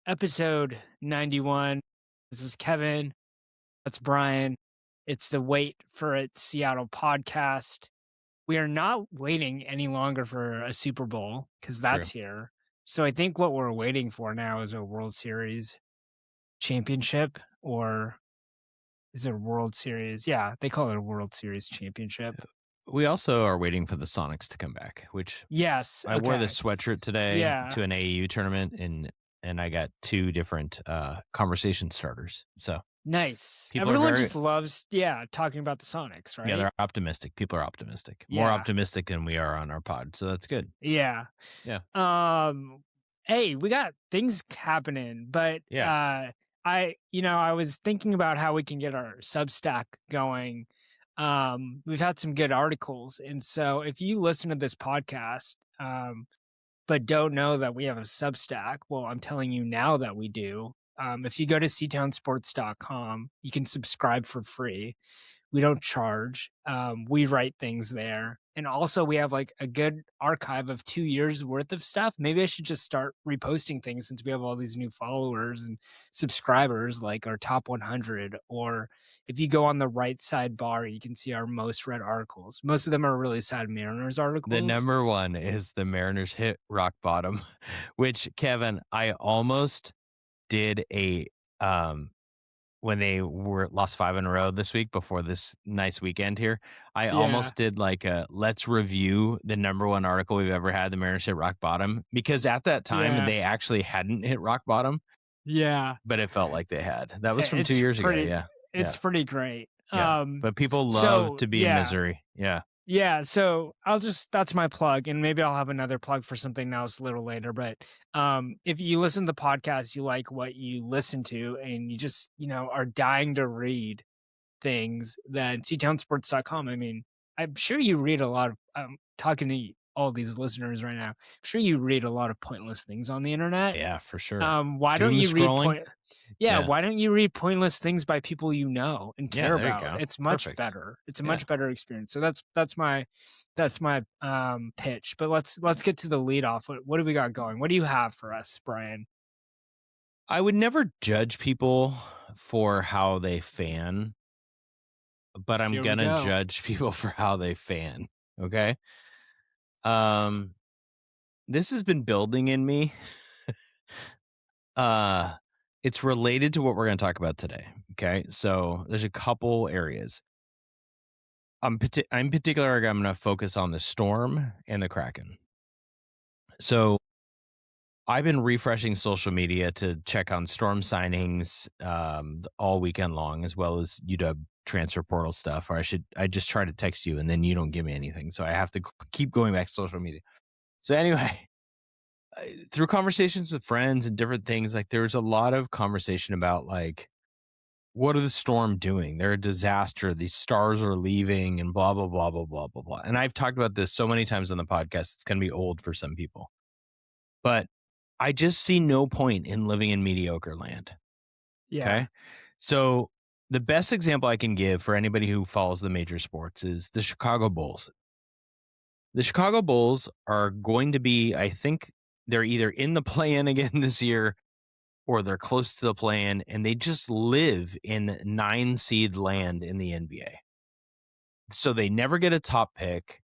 Episode 91. This is Kevin. That's Brian. It's the Wait for It Seattle podcast. We are not waiting any longer for a Super Bowl because True. that's here. So I think what we're waiting for now is a World Series championship, or is it a World Series? Yeah, they call it a World Series championship. We also are waiting for the Sonics to come back, which Yes. I wore this Okay. sweatshirt today Yeah. to an AAU tournament, and I got two different conversation starters. So Nice. people are Everyone very just loves, talking about the Sonics, yeah, right? they're optimistic. People are optimistic, more Yeah. optimistic than we are on our pod. So that's good. Yeah. Yeah, Hey, we got things happening, but yeah. I was thinking about how we can get our Substack going. We've had some good articles, and so if you listen to this podcast, but don't know that we have a Substack, well, I'm telling you now that we do. If you go to ctownsports.com, you can subscribe for free. We don't charge. We write things there. And also we have like a good archive of 2 years worth of stuff. Maybe I should just start reposting things since we have all these new followers and subscribers, like our top 100. Or if you go on the right side bar, you can see our most read articles. Most of them are really sad Mariners The articles. number one is the Mariners hit rock bottom, which Kevin, I almost did a when they were lost 5 in a row this week before this nice weekend here, I Yeah. almost did like a let's review the number one article we've ever had, the Mariners hit rock bottom, because at that time Yeah. they actually hadn't hit rock bottom, Yeah. but it felt like they had. That was from 2 It's years ago. pretty Yeah. it's Yeah. pretty great. Yeah. But people love So to be in yeah. misery. Yeah. Yeah, so that's my plug, and maybe I'll have another plug for something else a little later. But if you listen to the podcast, you like what you listen to, and you just are dying to read things, then ctownsports.com. I mean, I'm sure you read a lot of. Talking to all these listeners right now. I'm sure you read a lot of pointless things on the internet. Yeah, for sure. Why don't Doom you read scrolling. Yeah, Yeah. why don't you read pointless things by people you know and Yeah. care There you about? go. It's much Perfect. better. It's a Yeah. much better experience. So that's my pitch. But let's get to the lead off. What do we got going? What do you have for us, Brian? I would never judge people for how they fan, but I'm Here we gonna go. judge people for how they fan. Okay. Um, this has been building in me. uh, it's related to what we're gonna talk about today. Okay, so there's a couple areas. I'm particular. I'm gonna focus on the Storm and the Kraken. So I've been refreshing social media to check on Storm signings all weekend long, as well as UW transfer portal stuff. Or I just try to text you and then you don't give me anything, so I have to keep going back to social media. So anyway, through conversations with friends and different things, like there was a lot of conversation about like, what are the Storm doing? They're a disaster. These stars are leaving and blah, blah, blah, blah, blah, blah, blah. And I've talked about this so many times on the podcast, it's going to be old for some people. But I just see no point in living in mediocre land. Yeah. Okay. So the best example I can give for anybody who follows the major sports is the Chicago Bulls. The Chicago Bulls are going to be, I think they're either in the play-in again this year or they're close to the play-in, and they just live in 9 seed land in the NBA. So they never get a top pick.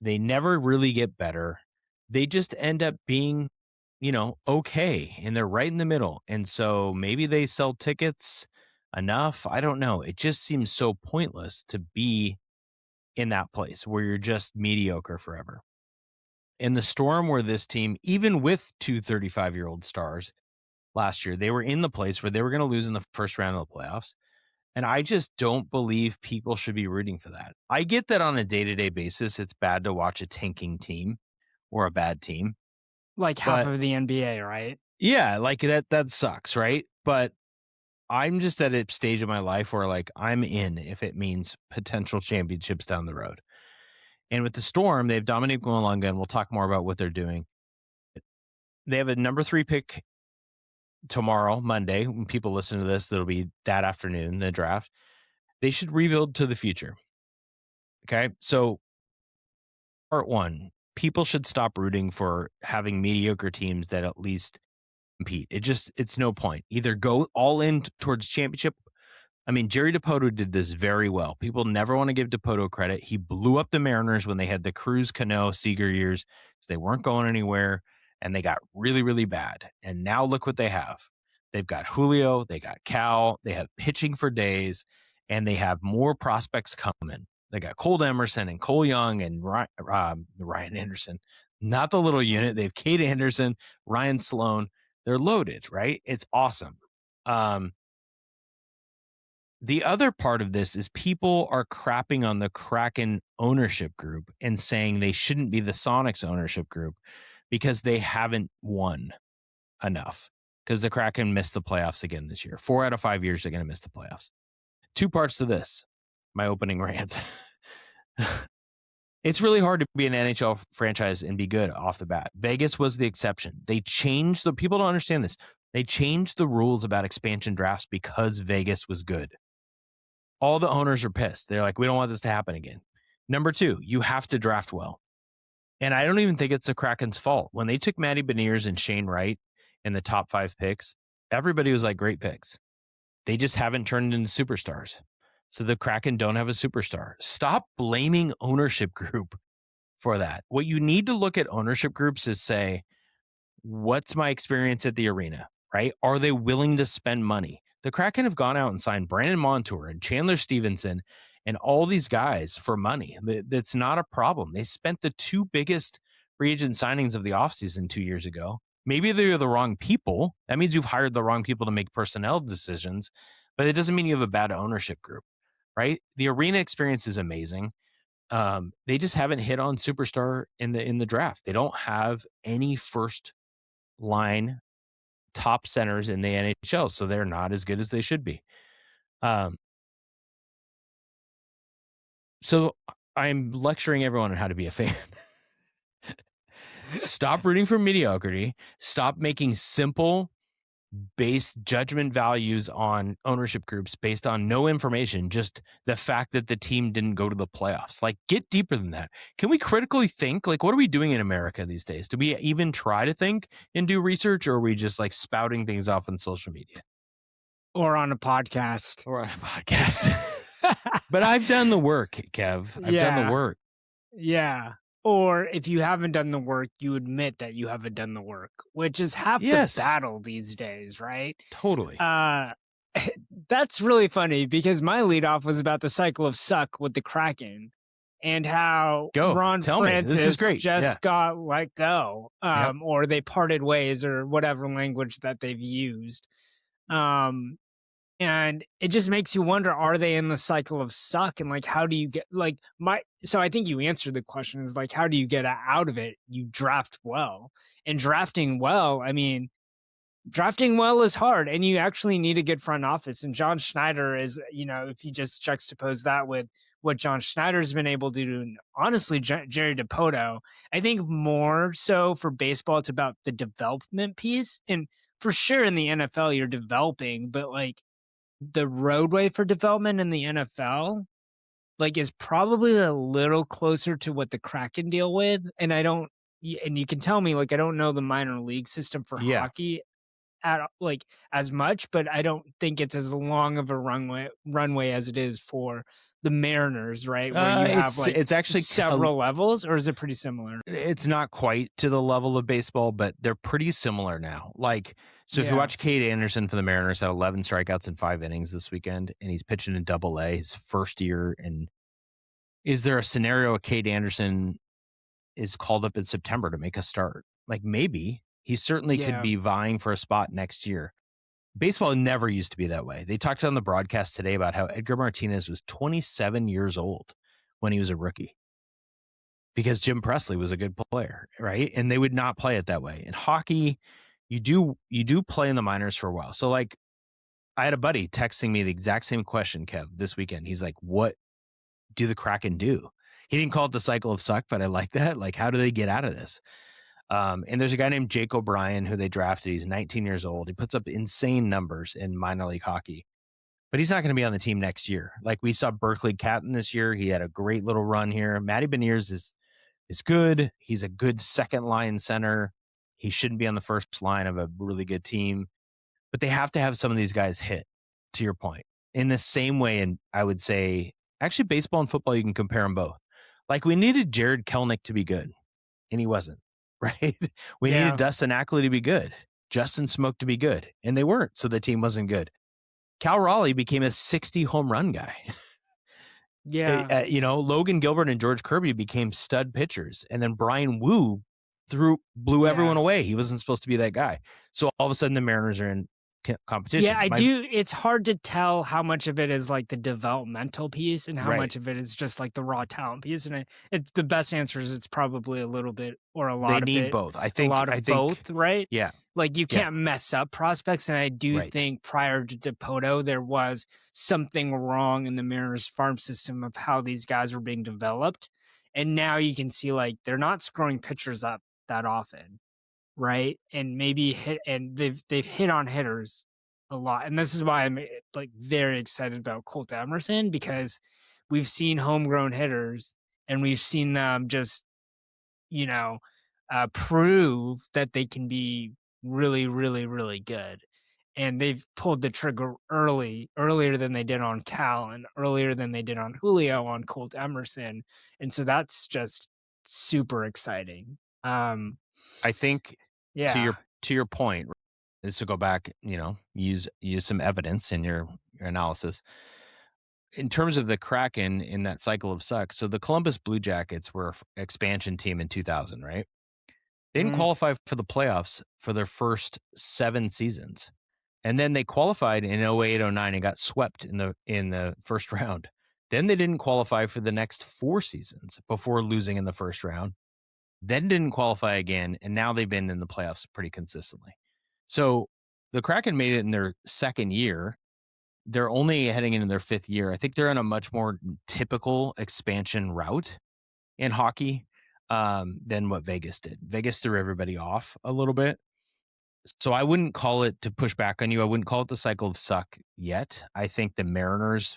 They never really get better. They just end up being, okay. And they're right in the middle. And so maybe they sell tickets enough. I don't know. It just seems so pointless to be in that place where you're just mediocre forever. And the Storm were this team, even with two 35-year-old stars last year, they were in the place where they were going to lose in the first round of the playoffs. And I just don't believe people should be rooting for that. I get that on a day-to-day basis, it's bad to watch a tanking team or a bad team. Like half But of the NBA, right? yeah, like that sucks, right? But I'm just at a stage of my life where like I'm in if it means potential championships down the road. And with the Storm, they have Dominic Mwalonga, and we'll talk more about what they're doing. They have a number 3 pick tomorrow, Monday. When people listen to this, that'll be that afternoon, the draft. They should rebuild to the future. Okay. So part one, people should stop rooting for having mediocre teams that at least compete. It's no point. Either go all in towards championship. I mean, Jerry Dipoto did this very well. People never want to give Dipoto credit. He blew up the Mariners when they had the Cruz, Cano, Seager years because they weren't going anywhere and they got really, really bad. And now look what they have. They've got Julio, they got Cal, they have pitching for days, and they have more prospects coming. They got Cole Emerson and Cole Young and Ryan Anderson. Not the little unit. They have Kate Anderson, Ryan Sloan. They're loaded, right? It's awesome. The other part of this is people are crapping on the Kraken ownership group and saying they shouldn't be the Sonics ownership group because they haven't won enough. Because the Kraken missed the playoffs again this year. 4 out of 5 years they're going to miss the playoffs. 2 parts to this. My opening rant. It's really hard to be an NHL franchise and be good off the bat. Vegas was the exception. They changed the people don't understand this. They changed the rules about expansion drafts because Vegas was good. All the owners are pissed. They're like, we don't want this to happen again. Number 2, you have to draft well. And I don't even think it's the Kraken's fault. When they took Matty Beniers and Shane Wright in the top 5 picks, everybody was like, great picks. They just haven't turned into superstars. So the Kraken don't have a superstar. Stop blaming ownership group for that. What you need to look at ownership groups is say, what's my experience at the arena, right? Are they willing to spend money? The Kraken have gone out and signed Brandon Montour and Chandler Stevenson and all these guys for money. That's not a problem. They spent the 2 biggest free agent signings of the offseason 2 years ago. Maybe they're the wrong people. That means you've hired the wrong people to make personnel decisions, but it doesn't mean you have a bad ownership group, right? The arena experience is amazing. They just haven't hit on superstar in the draft. They don't have any first line top centers in the NHL, so they're not as good as they should be. So I'm lecturing everyone on how to be a fan. Stop rooting for mediocrity. Stop making simple based judgment values on ownership groups based on no information, just the fact that the team didn't go to the playoffs. Like, get deeper than that. Can we critically think? Like, what are we doing in America these days? Do we even try to think and do research, or are we just like spouting things off on social media? Or on a podcast. But I've done the work, Kev. I've done the work. Yeah. Or if you haven't done the work, you admit that you haven't done the work, which is half the battle these days, right? Totally. That's really funny because my leadoff was about the cycle of suck with the Kraken and how Ron Francis just got let go, or they parted ways, or whatever language that they've used. And it just makes you wonder, are they in the cycle of suck? And like, how do you get so I think you answered the question is like, how do you get out of it? You draft well, and drafting well, I mean, drafting well is hard, and you actually need a good front office. And John Schneider is, if you just juxtapose that with what John Schneider's been able to do, and honestly, Jerry Dipoto, I think more so for baseball, it's about the development piece. And for sure in the NFL, you're developing, but like, the roadway for development in the NFL, like, is probably a little closer to what the Kraken deal with. And you can tell me, like, I don't know the minor league system for hockey as much, but I don't think it's as long of a runway as it is for the Mariners, right? Where you have it's actually several levels, or is it pretty similar? It's not quite to the level of baseball, but they're pretty similar now. Like, so if you watch Kate Anderson for the Mariners, had 11 strikeouts in 5 innings this weekend, and he's pitching in Double-A his first year. And is there a scenario Kate Anderson is called up in September to make a start? Like, maybe. He certainly could be vying for a spot next year. Baseball never used to be that way. They talked on the broadcast today about how Edgar Martinez was 27 years old when he was a rookie because Jim Presley was a good player, right? And they would not play it that way. In hockey, you do play in the minors for a while. So like, I had a buddy texting me the exact same question, Kev, this weekend. He's like, what do the Kraken do? He didn't call it the cycle of suck, but I like that. Like, how do they get out of this? And there's a guy named Jake O'Brien who they drafted. He's 19 years old. He puts up insane numbers in minor league hockey, but he's not going to be on the team next year. Like, we saw Berkeley Catton this year. He had a great little run here. Matty Beniers is good. He's a good second line center. He shouldn't be on the first line of a really good team. But they have to have some of these guys hit, to your point. In the same way, and I would say, actually, baseball and football, you can compare them both. Like, we needed Jared Kelnick to be good, and he wasn't, right? We needed Dustin Ackley to be good, Justin Smoke to be good, and they weren't, so the team wasn't good. Cal Raleigh became a 60 home run guy. Yeah. Logan Gilbert and George Kirby became stud pitchers, and then Brian Wu blew everyone away. He wasn't supposed to be that guy. So all of a sudden, the Mariners are in competition. Yeah, it's hard to tell how much of it is like the developmental piece and how much of it is just like the raw talent piece. And it's the best answer is it's probably a little bit or a lot they of need it, both. I think both, right? Yeah. Like you can't mess up prospects. And I do think prior to Dipoto, there was something wrong in the Mariners farm system of how these guys were being developed. And now you can see like they're not screwing pitchers up that often. Right. And maybe they've hit on hitters a lot. And this is why I'm like very excited about Colt Emerson, because we've seen homegrown hitters and we've seen them just, prove that they can be really, really, really good. And they've pulled the trigger earlier than they did on Cal and earlier than they did on Julio on Colt Emerson. And so that's just super exciting. I think to your point is to go back, use some evidence in your analysis. In terms of the Kraken in that cycle of suck, so the Columbus Blue Jackets were an expansion team in 2000, right? They didn't qualify for the playoffs for their first 7 seasons. And then they qualified in 08-09 and got swept in the first round. Then they didn't qualify for the next 4 seasons before losing in the first round. Then didn't qualify again, and now they've been in the playoffs pretty consistently. So the Kraken made it in their second year. They're only heading into their 5th year. I think they're on a much more typical expansion route in hockey than what Vegas did. Vegas threw everybody off a little bit. So I wouldn't call it, to push back on you, I wouldn't call it the cycle of suck yet. I think the Mariners,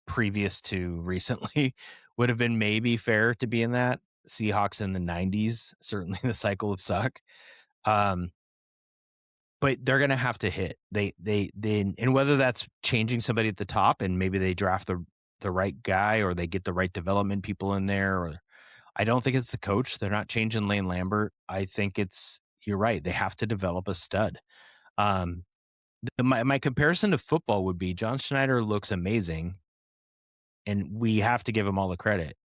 previous to recently, would have been maybe fair to be in that. Seahawks in the 90s, certainly the cycle of suck. But they're going to have to hit. They and whether that's changing somebody at the top and maybe they draft the right guy or they get the right development people in there, or I don't think it's the coach. They're not changing Lane Lambert. I think you're right. They have to develop a stud. My comparison to football would be John Schneider looks amazing and we have to give him all the credit.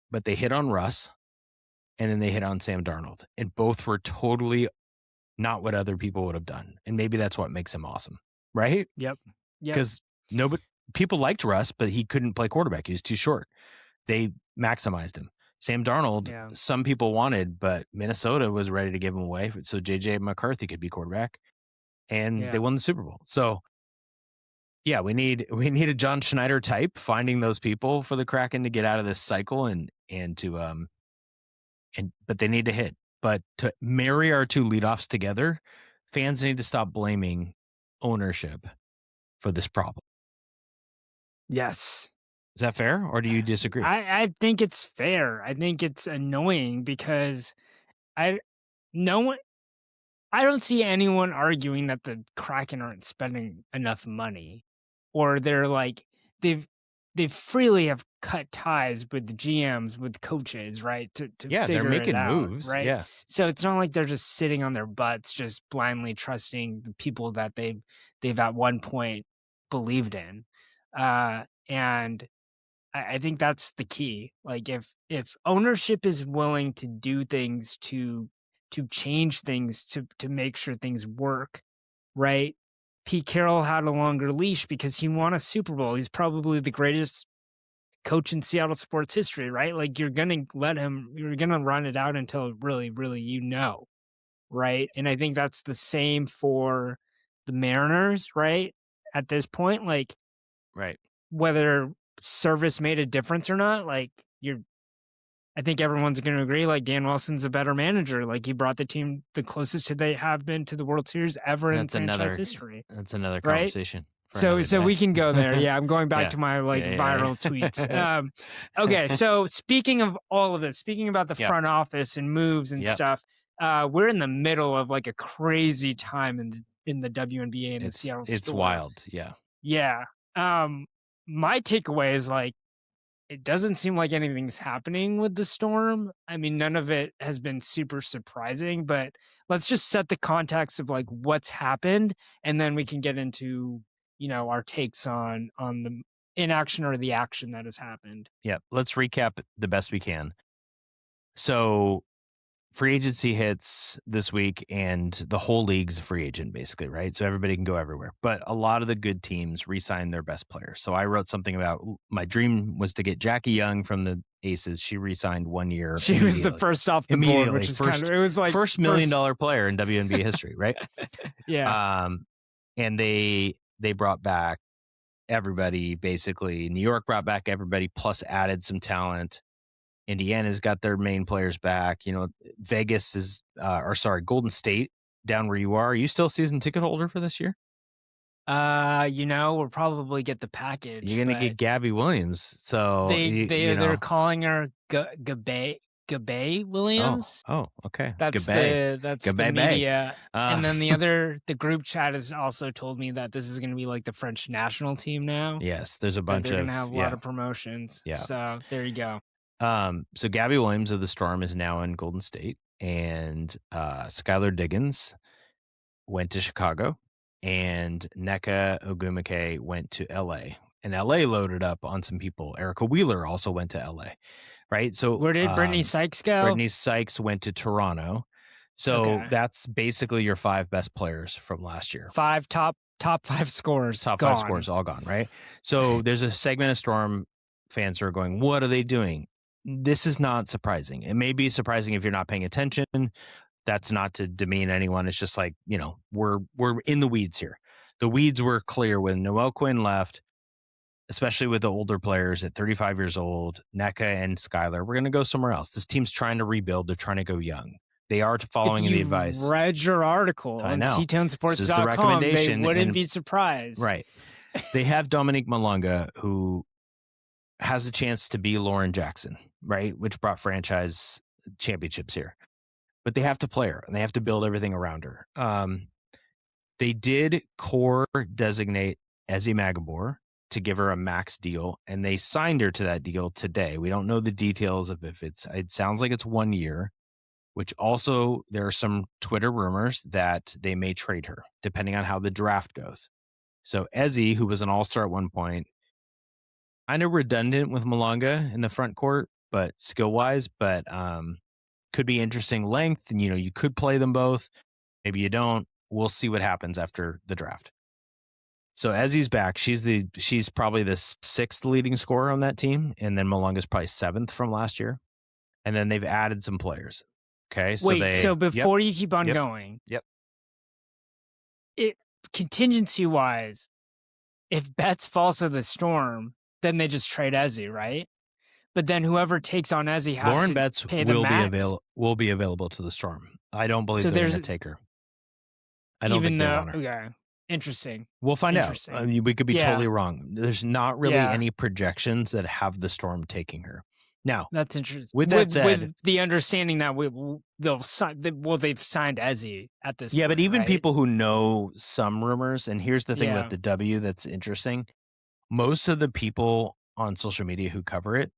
But they hit on Russ, and then they hit on Sam Darnold, and both were totally not what other people would have done. And maybe that's what makes him awesome, right? Yep. Because people liked Russ, but he couldn't play quarterback. He was too short. They maximized him. Sam Darnold, some people wanted, but Minnesota was ready to give him away so J.J. McCarthy could be quarterback, and they won the Super Bowl. So, yeah, we need a John Schneider type, finding those people for the Kraken to get out of this cycle but they need to hit. But to marry our two leadoffs together, fans need to stop blaming ownership for this problem. Yes. Is that fair, or do you disagree? I think it's fair. I think it's annoying because I don't see anyone arguing that the Kraken aren't spending enough money, or they're like they've freely have cut ties with the GMs, with coaches, right? To they're making moves, right? Yeah. So it's not like they're just sitting on their butts, just blindly trusting the people that they've at one point believed in, and I think that's the key. Like if ownership is willing to do things to change things to make sure things work, right? Pete Carroll had a longer leash because he won a Super Bowl. He's probably the greatest coach in Seattle sports history, right? Like you're going to run it out until really, really, right? And I think that's the same for the Mariners, right? At this point, like, right. Whether service made a difference or not, like I think everyone's going to agree, like Dan Wilson's a better manager. Like he brought the team the closest they have been to the World Series ever in franchise history. That's another conversation. Right? So we can go there. Yeah, I'm going back to my viral tweets. Okay, so speaking of all of this, speaking about the front office and moves and stuff, we're in the middle of like a crazy time in the WNBA and the Seattle It's Storm. wild. Yeah. Yeah. My takeaway is like, it doesn't seem like anything's happening with the Storm. I mean, none of it has been super surprising, but let's just set the context of like what's happened, and then we can get into, our takes on the inaction or the action that has happened. Yeah. Let's recap the best we can. So free agency hits this week, and the whole league's a free agent, basically, right? So everybody can go everywhere. But a lot of the good teams re-sign their best players. So I wrote something about my dream was to get Jackie Young from the Aces. She re-signed 1 year. She was the first off the board, which is kind of, it was like first $1 million player in WNBA history, right? Yeah. And they brought back everybody, basically. New York brought back everybody, plus added some talent. Indiana's got their main players back. Vegas is, Golden State down where you are. Are you still a season ticket holder for this year? We'll probably get the package. You're gonna get Gabby Williams. So they're calling her Gabay Williams. Oh, okay. That's the media. And then the group chat has also told me that this is going to be like the French national team now. Yes, there's a bunch of. They're going to have a lot of promotions. Yeah. So there you go. So Gabby Williams of the Storm is now in Golden State, and Skylar Diggins went to Chicago, and Nneka Ogwumike went to LA. And LA loaded up on some people. Erica Wheeler also went to LA, right? So where did Brittany Sykes go? Brittany Sykes went to Toronto. So that's basically your 5 best players from last year. 5 top 5 scorers. Top 5 scorers all gone, right? So there's a segment of Storm fans who are going, what are they doing? This is not surprising. It may be surprising if you're not paying attention. That's not to demean anyone. It's just like, we're in the weeds here. The weeds were clear when Noelle Quinn left, especially with the older players at 35 years old, Nneka and Skylar. We're going to go somewhere else. This team's trying to rebuild. They're trying to go young. They are following the advice. Read your article on ctonesports.com. They wouldn't be surprised. Right. They have Dominique Malonga, who has a chance to be Lauren Jackson, right? Which brought franchise championships here. But they have to play her, and they have to build everything around her. They did core designate Ezi Magabor to give her a max deal, and they signed her to that deal today. We don't know the details of if it sounds like it's 1 year, which also there are some Twitter rumors that they may trade her, depending on how the draft goes. So Ezi, who was an all-star at one point, kind of redundant with Malonga in the front court, but skill-wise, but could be interesting length. And, you could play them both. Maybe you don't. We'll see what happens after the draft. So Ezi's back. She's probably the 6th leading scorer on that team. And then Malonga's probably 7th from last year. And then they've added some players. Okay. So before you keep on going. Yep. Contingency-wise, if Betts falls to the Storm, then they just trade Ezi, right? But then whoever takes on Ezi has Lauren to Betts pay the max. will be available to the Storm. I don't believe they're going to take her. I don't think they want her. Okay. Interesting. We'll find out. We could be totally wrong. There's not really any projections that have the Storm taking her. Now, that's interesting. With that said, with the understanding that they've signed Ezi at this point. Yeah, but even right? people who know some rumors, and here's the thing about the W that's interesting. Most of the people on social media who cover it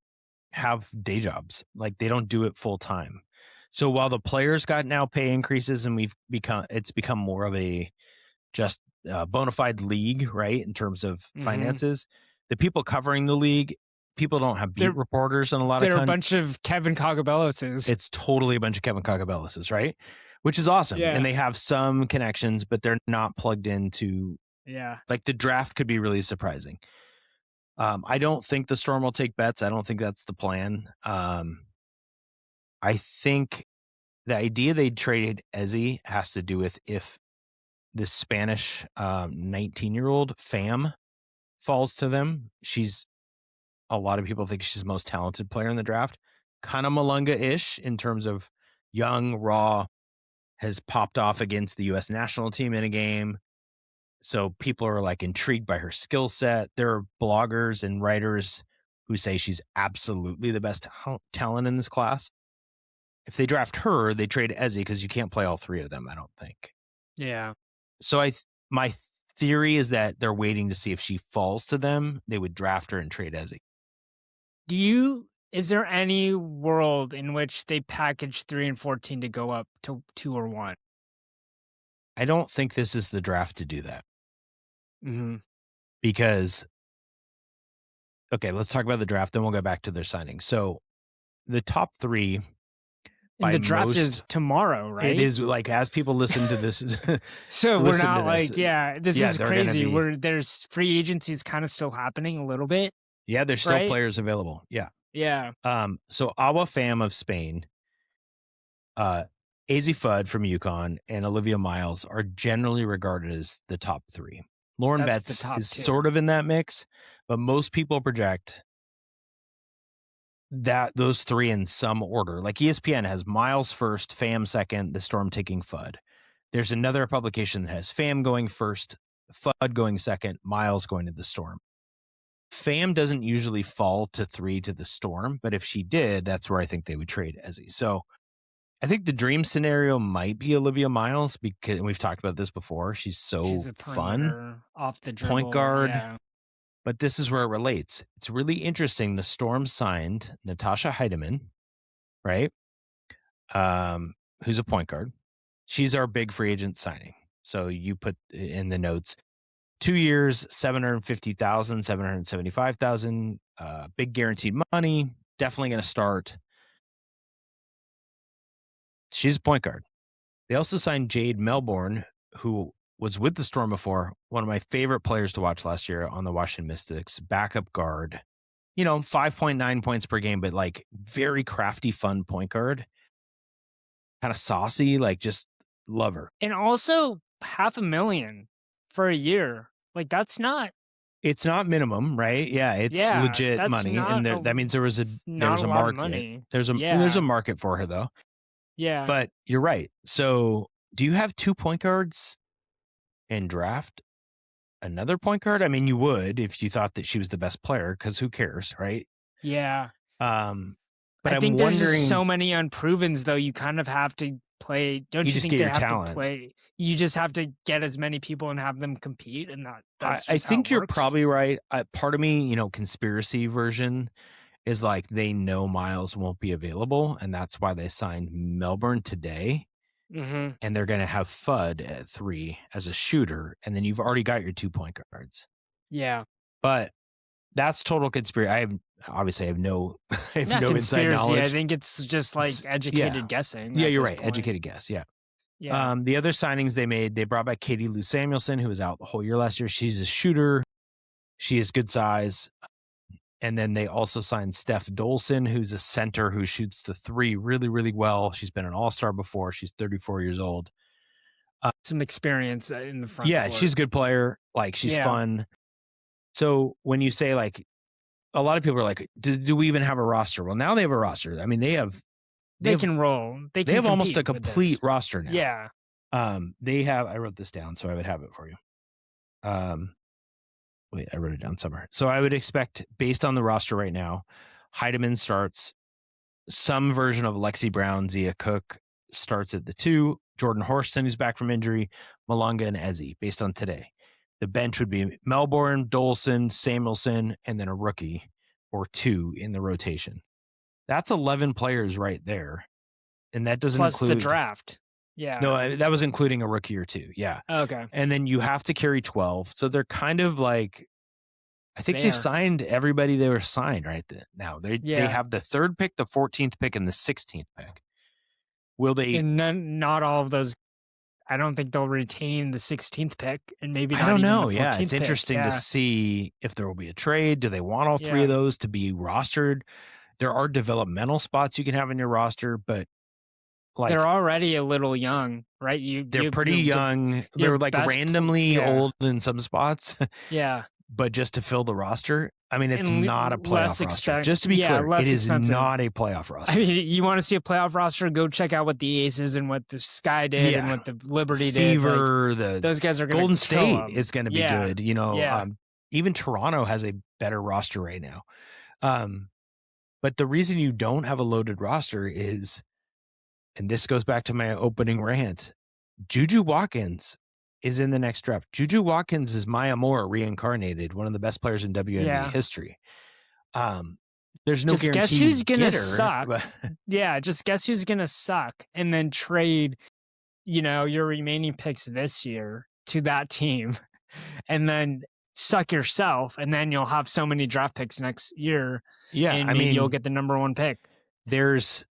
have day jobs. Like, they don't do it full time. So while the players got now pay increases and it's become more of a just bona fide league, right? In terms of finances, the people covering the league, people don't have beat reporters in a lot of. They're a bunch of Kevin Cogabelloses. It's totally a bunch of Kevin Cogabelloses, right? Which is awesome. Yeah. And they have some connections, but they're not plugged into. Yeah. Like, the draft could be really surprising. I don't think the Storm will take Betts. I don't think that's the plan. I think the idea they traded Ezi has to do with if this Spanish 19-year-old Fam falls to them. A lot of people think she's the most talented player in the draft. Kind of Malunga-ish in terms of young, raw, has popped off against the U.S. national team in a game. So people are like intrigued by her skill set. There are bloggers and writers who say she's absolutely the best talent in this class. if they draft her, they trade Ezzy because you can't play all three of them, I don't think. Yeah. So my theory is that they're waiting to see if she falls to them. They would draft her and trade Ezzy. Is there any world in which they package 3 and 14 to go up to 2 or 1? I don't think this is the draft to do that. Mm-hmm. Because, okay, let's talk about the draft, then we'll go back to their signing. So the top 3. And the draft is tomorrow, right? It is, like, as people listen to this. So we're not like, this is crazy. There's free agencies kind of still happening a little bit. Yeah, there's still players available. Yeah. Yeah. So Awa Pham of Spain, Azzi Fudd from UConn, and Olivia Miles are generally regarded as the top 3. Lauren Betts is sort of in that mix, but most people project that those 3 in some order. Like ESPN has Miles first, Pham second, the Storm taking Fudd. There's another publication that has Pham going first, Fudd going second, Miles going to the Storm. Pham doesn't usually fall to 3 to the Storm, but if she did, that's where I think they would trade Ezzy. So I think the dream scenario might be Olivia Miles, because we've talked about this before. She's a fun off the dribble, point guard. Yeah. But this is where it relates. It's really interesting. The Storm signed Natasha Heidemann, right? Who's a point guard. She's our big free agent signing. So you put in the notes, 2 years, $750,000, $775,000, big guaranteed money. Definitely going to start. She's a point guard. They also signed Jade Melbourne, who was with the Storm before, one of my favorite players to watch last year on the Washington Mystics, backup guard, 5.9 points per game, but like very crafty, fun point guard, kind of saucy, like just love her. And also $500,000 for a year. Like it's not minimum, right? Yeah. It's legit money. And that means there was a market. There's a market for her though. Yeah. But you're right. So do you have 2 point guards and draft another point guard? I mean, you would if you thought that she was the best player, because who cares, right? Yeah. But I think there's just so many unprovens, though. You kind of have to play. Don't you think they have to play? You just have to get as many people and have them compete, and that's I think you're probably right. Part of me, conspiracy version is like they know Miles won't be available, and that's why they signed Melbourne today. Mm-hmm. And they're going to have Fudd at 3 as a shooter, and then you've already got your 2 point guards. Yeah, but that's total conspiracy. I have no inside knowledge. I think it's just like educated guessing. Yeah, you're right. Point. Educated guess. Yeah. Yeah. The other signings they made, they brought back Katie Lou Samuelson, who was out the whole year last year. She's a shooter. She is good size. And then they also signed Steph Dolson, who's a center who shoots the 3 really, really well. She's been an all-star before. She's 34 years old. Some experience in the front. Yeah, court. She's a good player. Like, she's fun. So when you say, like, a lot of people are like, do we even have a roster? Well, now they have a roster. I mean, they can roll. They have almost a complete roster now. Yeah. They have, I wrote this down, so I would have it for you. Wait, I wrote it down somewhere. So I would expect, based on the roster right now, Heidemann starts, some version of Lexi Brown, Zia Cook starts at the 2, Jordan Horston, who's back from injury, Malanga, and Ezzy, based on today. The bench would be Melbourne, Dolson, Samuelson, and then a rookie or 2 in the rotation. That's 11 players right there. And that doesn't include the draft. Yeah. No, that was including a rookie or 2. Yeah. Okay. And then you have to carry 12. So they're kind of like, I think they've signed everybody they were signed right now. They have the 3rd pick, the 14th pick, and the 16th pick. Will they? And not all of those. I don't think they'll retain the 16th pick, and maybe not I don't know. The Yeah, it's pick. interesting to see if there will be a trade. Do they want all 3 of those to be rostered? There are developmental spots you can have in your roster, but like they're already a little young, right? They're pretty young. They're like randomly old in some spots. Yeah. But just to fill the roster, I mean, it's not a playoff roster. Just to be clear, it is not a playoff roster. I mean, you want to see a playoff roster? Go check out what the Aces and what the Sky did and what the Liberty Fever, did. Like, those guys are Golden State is going to be good. Even Toronto has a better roster right now. But the reason you don't have a loaded roster is and this goes back to my opening rant, Juju Watkins is in the next draft. Juju Watkins is Maya Moore reincarnated, one of the best players in WNBA history. There's no just guarantee guess who's gonna get her, suck. but yeah, just guess who's gonna suck, and then trade, your remaining picks this year to that team, and then suck yourself, and then you'll have so many draft picks next year. Yeah, and maybe you'll get the number one pick. There's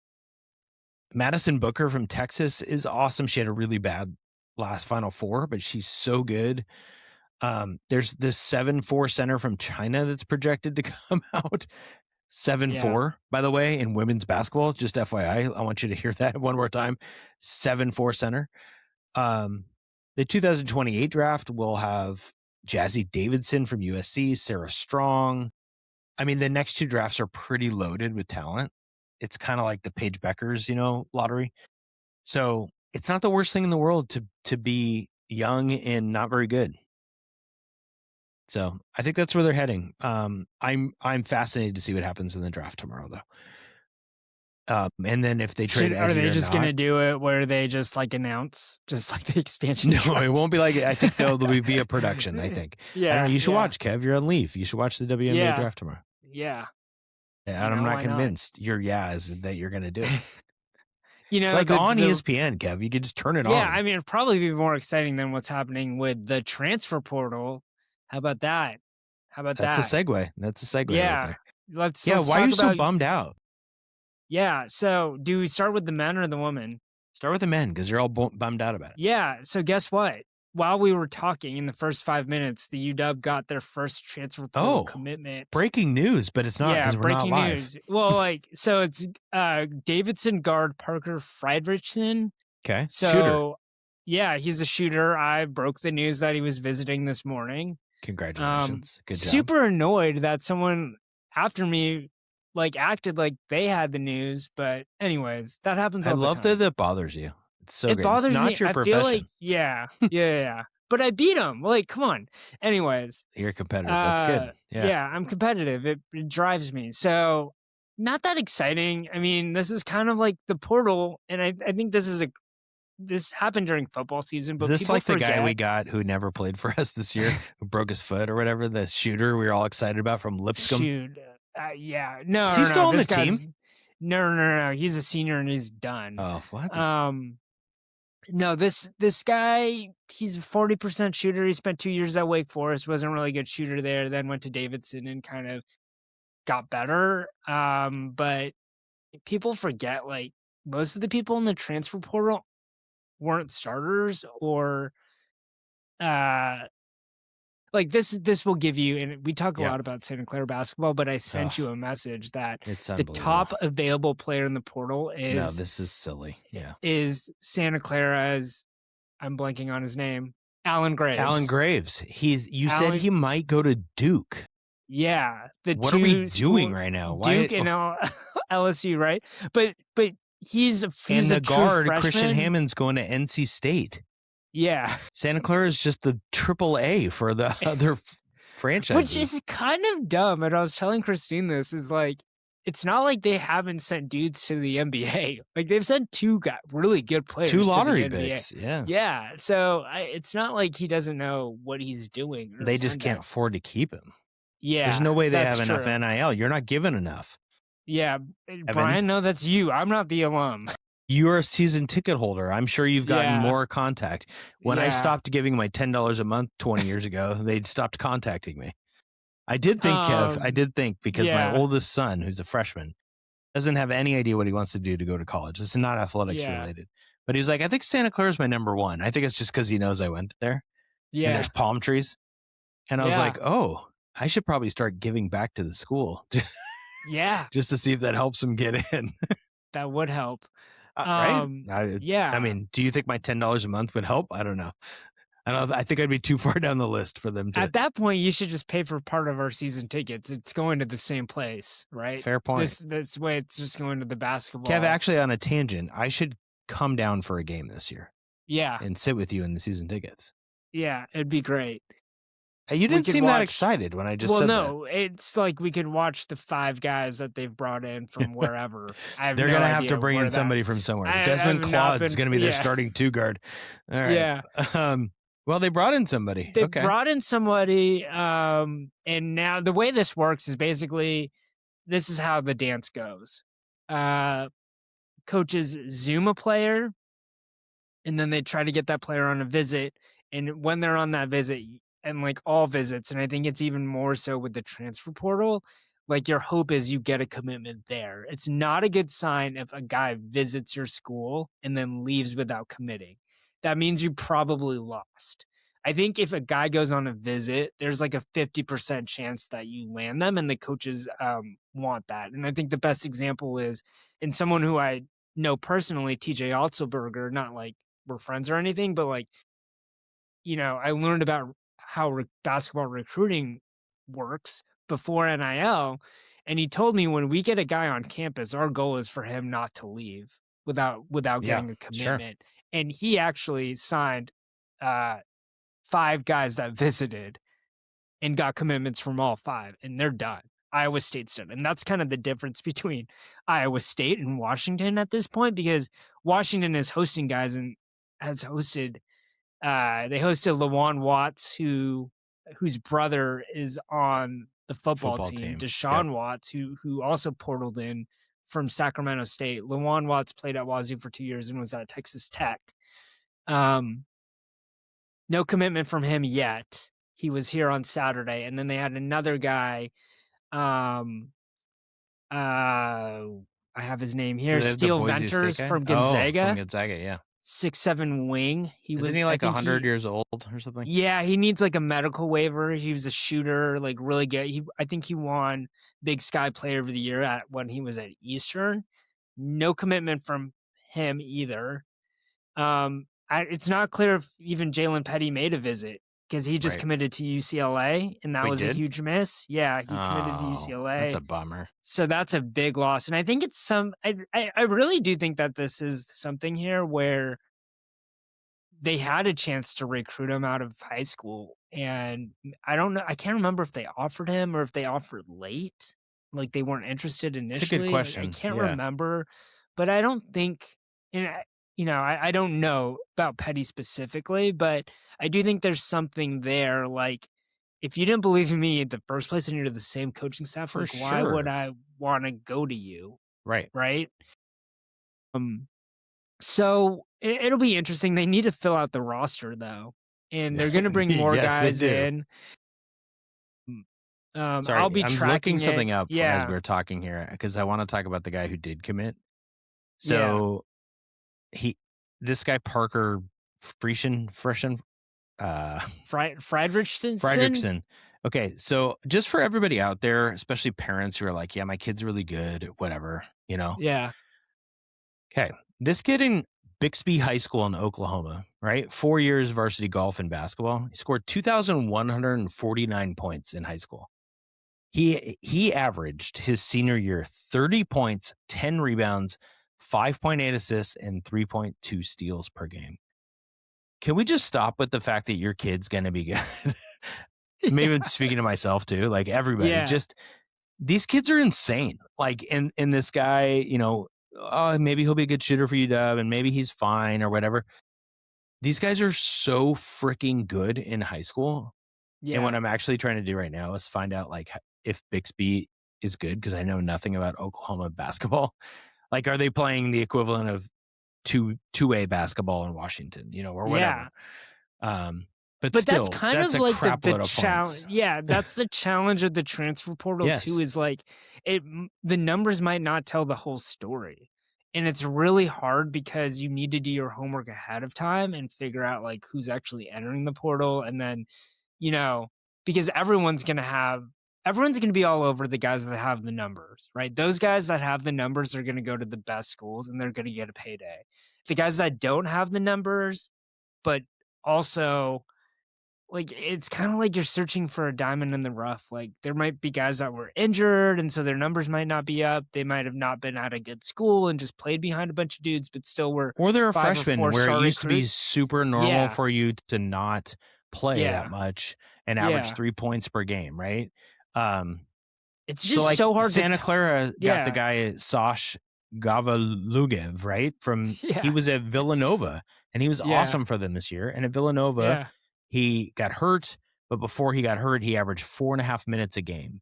Madison Booker from Texas is awesome. She had a really bad last Final Four, but she's so good. There's this 7'4" center from China that's projected to come out. 7'4", by the way, in women's basketball. Just FYI, I want you to hear that one more time. 7'4" center. The 2028 draft will have Jazzy Davidson from USC, Sarah Strong. I mean, the next two drafts are pretty loaded with talent. It's kind of like the Paige Beckers, lottery. So it's not the worst thing in the world to be young and not very good. So I think that's where they're heading. I'm fascinated to see what happens in the draft tomorrow, though. And then if they trade, are they just going to do it where they just announce, just like the expansion? No, it won't be like it. I think there'll be a production. I think. Yeah. I don't know, you should watch, Kev. You're on leave. You should watch the WNBA draft tomorrow. Yeah. I'm not convinced. Your is that you're going to do it. It's like on ESPN, Kev. You could just turn it on. Yeah, I mean, it'd probably be more exciting than what's happening with the transfer portal. How about that? That's a segue. That's a segue. Yeah. Right there. Let's why are you so bummed out? Yeah. So do we start with the men or the women? Start with the men because you're all bummed out about it. Yeah. So guess what? While we were talking in the first 5 minutes, the UW got their first transfer portal commitment. Breaking news, but it's not because we're not live. News. Well, so it's Davidson guard Parker Friedrichsen. Okay. So, shooter. Yeah, he's a shooter. I broke the news that he was visiting this morning. Congratulations. Good job. Super annoyed that someone after me acted like they had the news, but anyways, that happens all the time. I love that it bothers you. It's so great. Bothers it's not me. your profession. I feel yeah. But I beat him. Come on. Anyways. You're competitive. That's good. Yeah, I'm competitive. It drives me. So not that exciting. I mean, this is kind of like the portal, and I think this happened during football season, but is this like forget. the guy we got who never played for us this year, who broke his foot or whatever, the shooter we were all excited about from Lipscomb? Shoot. Yeah. No, is he still on the team? No. He's a senior and he's done. Oh, what? No, this guy, he's a 40% shooter. He spent 2 years at Wake Forest, wasn't a really good shooter there, then went to Davidson and kind of got better. But people forget, most of the people in the transfer portal weren't starters or this will give you, and we talk a lot about Santa Clara basketball, but I sent you a message that the top available player in the portal is no, this is silly. Yeah. Is Santa Clara's, I'm blanking on his name, Alan Graves. Alan Graves. You said he might go to Duke. Yeah. What are we doing right now? Duke and LSU, right? But he's the guard, freshman. Christian Hammond's going to NC State. Yeah. Santa Clara is just the AAA for the other franchises. Which is kind of dumb. And I was telling Christine this, is it's not like they haven't sent dudes to the NBA. They've sent two really good players. 2 lottery to the NBA. picks. Yeah. Yeah. So it's not like he doesn't know what he's doing. They just can't afford to keep him. Yeah. There's no way they have enough NIL. You're not given enough. Yeah. Brian, no, that's you. I'm not the alum. You're a season ticket holder. I'm sure you've gotten more contact. When I stopped giving my $10 a month 20 years ago, they stopped contacting me. I did think, Kev, because my oldest son, who's a freshman, doesn't have any idea what he wants to do to go to college. This is not athletics related. But he was like, I think Santa Clara's my number one. I think it's just because he knows I went there. Yeah. And there's palm trees. And I was like, oh, I should probably start giving back to the school. Just to see if that helps him get in. That would help. Right? I mean, do you think my $10 a month would help? I don't know. I think I'd be too far down the list for them to. At that point, you should just pay for part of our season tickets. It's going to the same place, right? Fair point. This way, it's just going to the basketball. Kev, actually, on a tangent, I should come down for a game this year. Yeah. And sit with you in the season tickets. Yeah, it'd be great. You didn't seem that excited when I just said that. Well, no, it's like we could watch the 5 guys that they've brought in from wherever. They're going to have to bring in somebody from somewhere. Desmond Claude's going to be their starting 2 guard. All right. Yeah. Well, they brought in somebody. They brought in somebody, and now the way this works is basically this is how the dance goes. Coaches Zoom a player, and then they try to get that player on a visit. And when they're on that visit, and like all visits, and I think it's even more so with the transfer portal, like your hope is you get a commitment there. It's not a good sign if a guy visits your school and then leaves without committing. That means you probably lost. I think if a guy goes on a visit, there's like a 50% chance that you land them, and the coaches want that. And I think the best example is in someone who I know personally, TJ Otzelberger, not like we're friends or anything, but like, I learned about how basketball recruiting works before NIL. And he told me when we get a guy on campus, our goal is for him not to leave without getting a commitment. Sure. And he actually signed 5 guys that visited and got commitments from all 5, and they're done. Iowa State's done. And that's kind of the difference between Iowa State and Washington at this point, because Washington is hosting guys and has hosted they hosted LaJuan Watts, whose brother is on the football team. Deshaun Watts, who also portaled in from Sacramento State. LaJuan Watts played at Wazoo for 2 years and was at Texas Tech. No commitment from him yet. He was here on Saturday, and then they had another guy. I have his name here. Steele Venters from Gonzaga. From Gonzaga, yeah. 6'7" wing. Isn't he like 100 years old or something? Yeah, he needs like a medical waiver. He was a shooter, like really good. I think he won Big Sky Player of the Year when he was at Eastern. No commitment from him either. It's not clear if even Jalen Petty made a visit, because he just committed to UCLA, and that was a huge miss. Yeah, he committed to UCLA. That's a bummer. So that's a big loss. And I think it's I really do think that this is something here where they had a chance to recruit him out of high school. And I don't know. I can't remember if they offered him or if they offered late. Like they weren't interested initially. It's a good question. I can't remember. But I don't think, I don't know about Petty specifically, but I do think there's something there. Like, if you didn't believe in me in the first place and you're the same coaching staff, why would I want to go to you? Right. Right. So it'll be interesting. They need to fill out the roster though, and they're going to bring more guys in. Sorry, I'll be looking something up as we're talking here, because I want to talk about the guy who did commit. So this guy Parker Friedrichsen. Friedrichsen. Okay, so just for everybody out there, especially parents who are like, yeah, my kid's really good, whatever, Yeah. Okay, this kid in Bixby High School in Oklahoma, right? 4 years varsity golf and basketball. He scored 2,149 points in high school. He averaged his senior year 30 points, 10 rebounds, 5.8 assists, and 3.2 steals per game. Can we just stop with the fact that your kid's going to be good? Maybe I'm speaking to myself too, like everybody. Just these kids are insane. Like, and this guy, maybe he'll be a good shooter for UW and maybe he's fine or whatever. These guys are so freaking good in high school. Yeah. And what I'm actually trying to do right now is find out like if Bixby is good, because I know nothing about Oklahoma basketball. Like, are they playing the equivalent of two-way basketball in Washington, or whatever? Yeah. But still, that's kind of like the challenge. Yeah, that's the challenge of the transfer portal too. Is like the numbers might not tell the whole story, and it's really hard because you need to do your homework ahead of time and figure out like who's actually entering the portal, and then because everyone's gonna be all over the guys that have the numbers, right? Those guys that have the numbers are gonna go to the best schools and they're gonna get a payday. The guys that don't have the numbers, but also like it's kind of like you're searching for a diamond in the rough. Like there might be guys that were injured and so their numbers might not be up. They might have not been at a good school and just played behind a bunch of dudes, but still were. Or they're a freshman where it used to be super normal for you to not play Yeah. that much and Yeah. average 3 points per game, right? It's just so hard Santa to Clara got the yeah. guy Sash Gavalugev, right? He Yeah. was at Villanova, and he was Yeah. awesome for them this year. And at Villanova, Yeah. he got hurt, but before he got hurt, he averaged 4.5 minutes a game.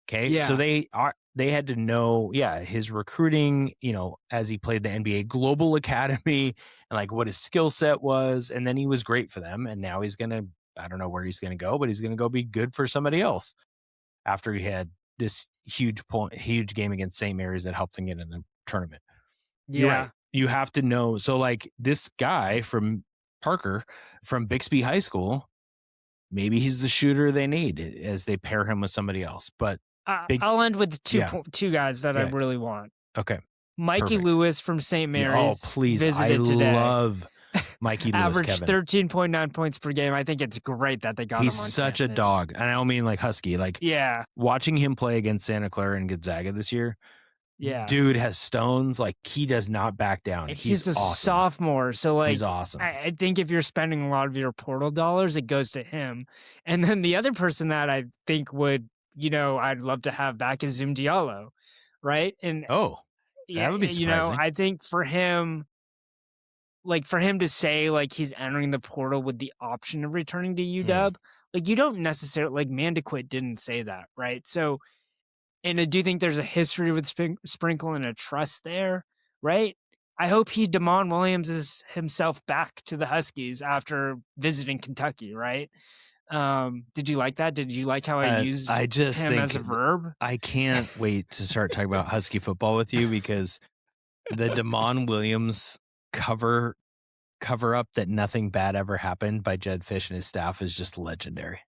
Okay, so Yeah. they had to know, his recruiting, as he played the NBA Global Academy, and like what his skill set was, and then he was great for them. And now he's gonna, I don't know where he's gonna go, but he's gonna go be good for somebody else after he had this huge game against St. Mary's that helped him get in the tournament. You're right. Yeah. You have to know. So like this guy from Parker from Bixby High School, maybe he's the shooter they need as they pair him with somebody else. But I'll end with Yeah. two guys that I Yeah. really want. Okay. Mikey Perfect. Lewis from St. Mary's. Oh, please. Visited I today. love Mikey Lewis, Averaged Kevin. 13.9 points per game. I think it's great that they got him on He's such a campus. dog. And I don't mean like Husky. Like Yeah. watching him play against Santa Clara and Gonzaga this year. Yeah. Dude has stones. Like he does not back down. And he's a awesome. sophomore. So like He's awesome. I think if you're spending a lot of your portal dollars, it goes to him. And then the other person that I think would, I'd love to have back is Zoom Diallo. Right. And that would be surprising. I think for him to say like he's entering the portal with the option of returning to UW, like you don't necessarily like Mandaquit didn't say that, right? So, and I do think there's a history with Sprinkle and a trust there, right? I hope Damon Williams is himself back to the Huskies after visiting Kentucky, right? Did you like that? Did you like how I used him as a verb? I can't wait to start talking about Husky football with you because the Damon Williams cover up that nothing bad ever happened by Jed Fish and his staff is just legendary.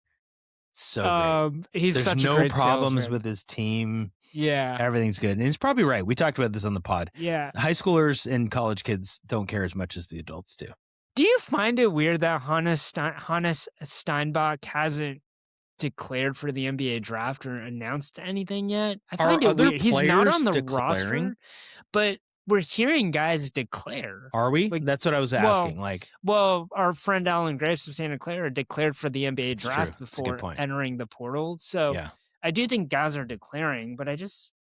So great. There's such a great problems salesman. with his team. Yeah. Everything's good. And he's probably right. We talked about this on the pod. Yeah. High schoolers and college kids don't care as much as the adults do. Do you find it weird that Hannes Steinbach hasn't declared for the NBA draft or announced anything yet? I find it weird. He's not on the roster, but we're hearing guys declare. Are we? Like, that's what I was asking. Well, our friend Alan Graves of Santa Clara declared for the NBA draft before entering the portal. So I do think guys are declaring, but I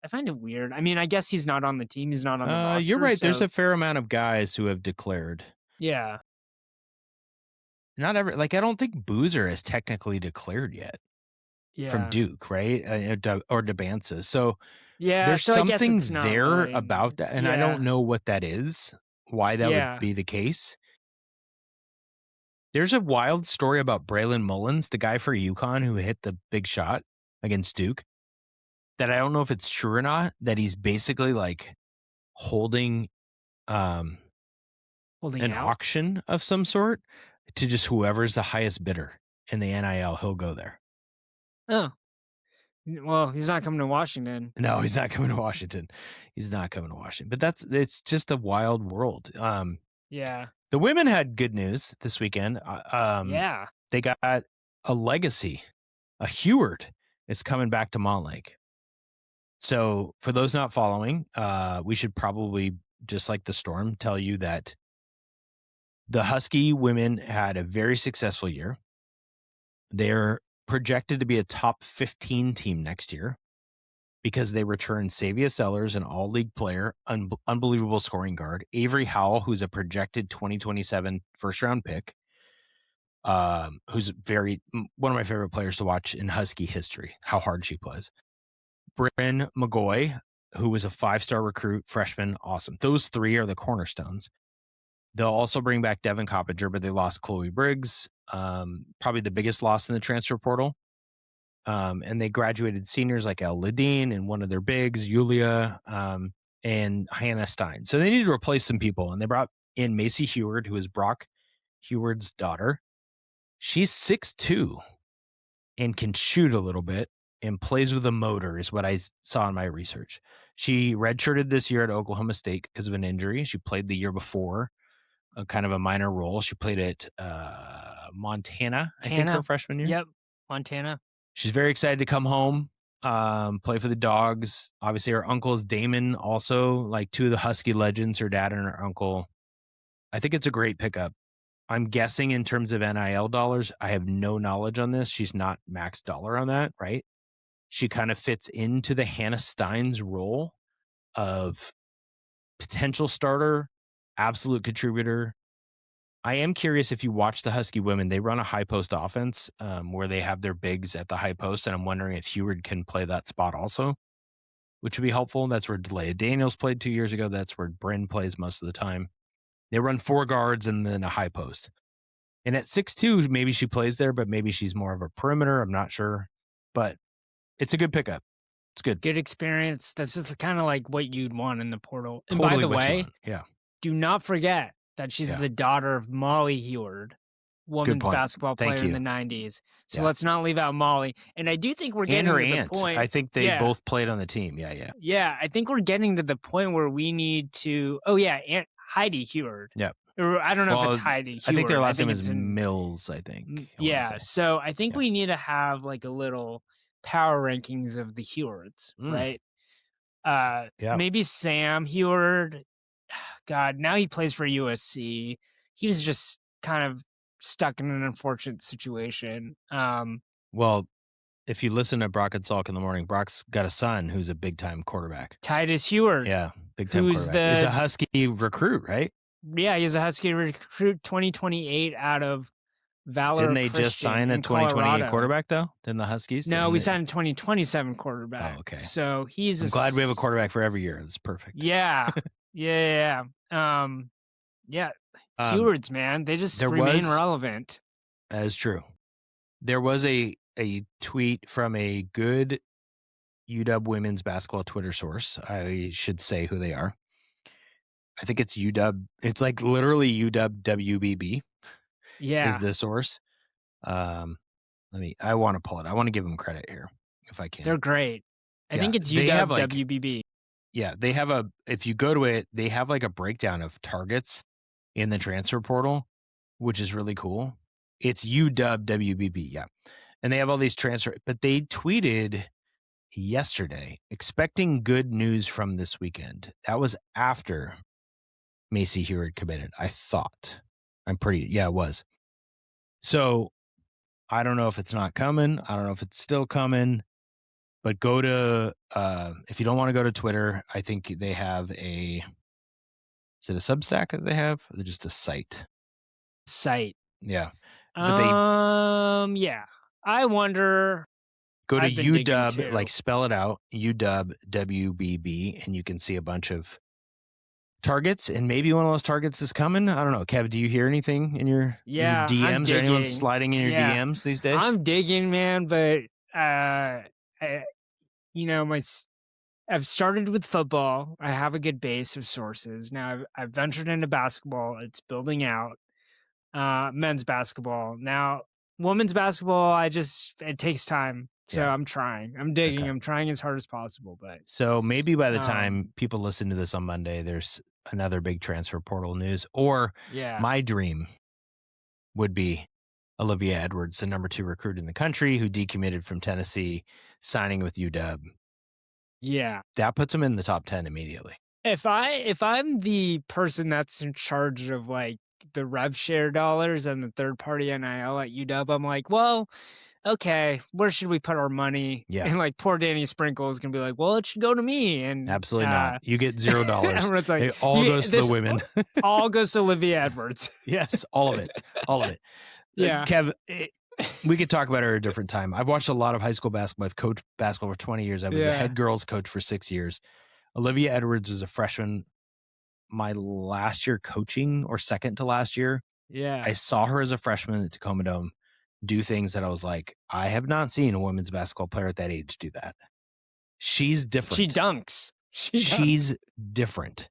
find it weird. I mean, I guess he's not on the team. He's not on the roster. You're right. So. There's a fair amount of guys who have declared. Yeah. Not every, I don't think Boozer is technically declared yet. Yeah. From Duke, right? Or Debanza. So there's so something there about that. And I don't know what that is, why that would be the case. There's a wild story about Braylon Mullins, the guy for UConn who hit the big shot against Duke, that I don't know if it's true or not, that he's basically like holding an auction of some sort to just whoever's the highest bidder in the NIL, he'll go there. Oh. Well, he's not coming to Washington. No, he's not coming to Washington. But it's just a wild world. Yeah. The women had good news this weekend. They got a legacy. A Heward is coming back to Montlake. So for those not following, we should probably, just like the Storm, tell you that the Husky women had a very successful year. They're projected to be a top 15 team next year because they returned Savia Sellers, an all-league player, unbelievable scoring guard, Avery Howell, who's a projected 2027 first-round pick, who's one of my favorite players to watch in Husky history, how hard she plays. Bryn McGoy, who was a 5-star recruit, freshman, awesome. Those three are the cornerstones. They'll also bring back Devin Coppinger, but they lost Chloe Briggs, probably the biggest loss in the transfer portal. And they graduated seniors like El Ladine and one of their bigs, Yulia, and Hannah Stein. So they needed to replace some people, and they brought in Macy Heward, who is Brock Heward's daughter. She's 6'2" and can shoot a little bit and plays with a motor, is what I saw in my research. She redshirted this year at Oklahoma State because of an injury. She played the year before, a kind of a minor role. She played at Montana, I think, her freshman year. Yep, Montana. She's very excited to come home, play for the Dogs. Obviously, her uncle is Damon, also like two of the Husky legends, her dad and her uncle. I think it's a great pickup I'm guessing in terms of NIL dollars, I have no knowledge on this. She's not max dollar on that, right? She kind of fits into the Hannah Stein's role of potential starter, absolute contributor. I am curious if you watch the Husky women, they run a high post offense where they have their bigs at the high post. And I'm wondering if Heward can play that spot also, which would be helpful. That's where Delia Daniels played 2 years ago. That's where Bryn plays most of the time. They run 4 guards and then a high post. And at 6'2", maybe she plays there, but maybe she's more of a perimeter. I'm not sure. But it's a good pickup. It's good. Good experience. This is kind of like what you'd want in the portal. And Totally by the what you way, want. Yeah. do not forget that she's the daughter of Molly Heward, women's basketball player in the 90s. So let's not leave out Molly. And I do think we're getting to the point. I think they both played on the team. Yeah. Yeah, I think we're getting to the point where we need to. Oh yeah, Aunt Heidi Heward. Yeah. Or I don't know if it's Heidi Heward. I think their last name is Mills. I think. Yeah. So I think we need to have like a little power rankings of the Hewards, right? Maybe Sam Heward. God, now he plays for USC. He was just kind of stuck in an unfortunate situation. Well, if you listen to Brock and Salk in the morning, Brock's got a son who's a big time quarterback. Titus Heward. Yeah, big time quarterback. He's a Husky recruit, right? Yeah, he's a Husky recruit 2028 out of Valor Didn't they Christian just sign a 2028 quarterback, though? Didn't the Huskies? No, we signed a 2027 quarterback. Oh, okay. So he's I'm glad we have a quarterback for every year. That's perfect. Yeah. Yeah. Hewards, man. They just remain relevant. That is true. There was a tweet from a good UW women's basketball Twitter source. I should say who they are. I think it's UW. It's like literally UW WBB. Yeah. Is the source. I want to pull it. I want to give them credit here if I can. They're great. I think it's UW WBB. Yeah, they have if you go to it, they have like a breakdown of targets in the transfer portal, which is really cool. It's UW WBB, yeah. And they have all these but they tweeted yesterday expecting good news from this weekend. That was after Macy Heward committed, I thought. It was. So I don't know if it's not coming. I don't know if it's still coming. But go to, if you don't want to go to Twitter, I think they have is it a Substack that they have? Or just a site? Site. Yeah. Yeah. I wonder. Go to UW, like spell it out, UW WBB, and you can see a bunch of targets, and maybe one of those targets is coming. I don't know. Kev, do you hear anything in your DMs? Or anyone sliding in your DMs these days? I'm digging, man, but I've started with football. I have a good base of sources. Now I've ventured into basketball. It's building out. Men's basketball. Now women's basketball, it takes time. So I'm trying. I'm digging. Okay. I'm trying as hard as possible. But so maybe by the time people listen to this on Monday, there's another big transfer portal news. Or my dream would be Olivia Edwards, the number 2 recruit in the country who decommitted from Tennessee, signing with UW. Yeah. That puts him in the top 10 immediately. If I'm the person that's in charge of like the rev share dollars and the third party NIL at UW, I'm like, well, okay, where should we put our money? Yeah. And like poor Danny Sprinkle is going to be like, well, it should go to me. And absolutely not. You get $0. Like, it all goes to the women. All goes to Olivia Edwards. Yes, all of it. All of it. Yeah. Kev, we could talk about her at a different time. I've watched a lot of high school basketball. I've coached basketball for 20 years. I was the head girls coach for 6 years. Olivia Edwards was a freshman my last year coaching, or second to last year. Yeah. I saw her as a freshman at Tacoma Dome do things that I was like, I have not seen a women's basketball player at that age do that. She's different. She dunks. She's different.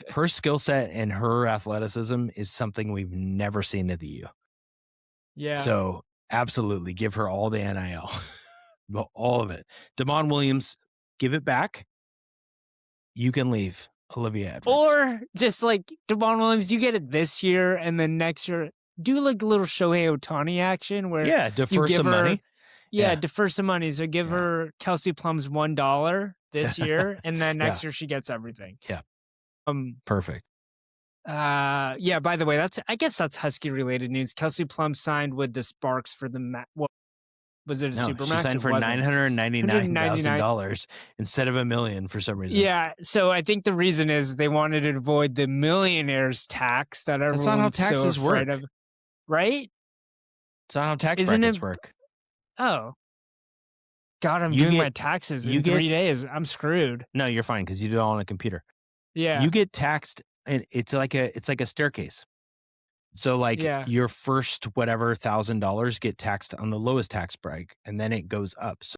Her skill set and her athleticism is something we've never seen at the U. Yeah. So absolutely give her all the NIL. All of it. Damon Williams, give it back. You can leave Olivia Edwards. Or just like Damon Williams, you get it this year, and then next year do like a little Shohei Ohtani action where defer some money. Yeah, defer some money. So give her Kelsey Plum's $1 this year, and then next year she gets everything. Yeah. Perfect. Yeah, by the way, I guess that's Husky related news. Kelsey Plum signed with the Sparks for the what was it a No, she supermax? signed It for wasn't. $999,000 instead of $1 million for some reason. Yeah, so I think the reason is they wanted to avoid the millionaire's tax that That's not how everyone's so taxes afraid work. of. Right? It's not how tax Isn't brackets it? work. Oh, God, I'm You doing get my taxes you in get 3 days. I'm screwed. no, you're fine because you do it all on a computer. Yeah, You get taxed, and it's like a staircase. So like yeah, your first whatever $1,000 get taxed on the lowest tax bracket, and then it goes up. So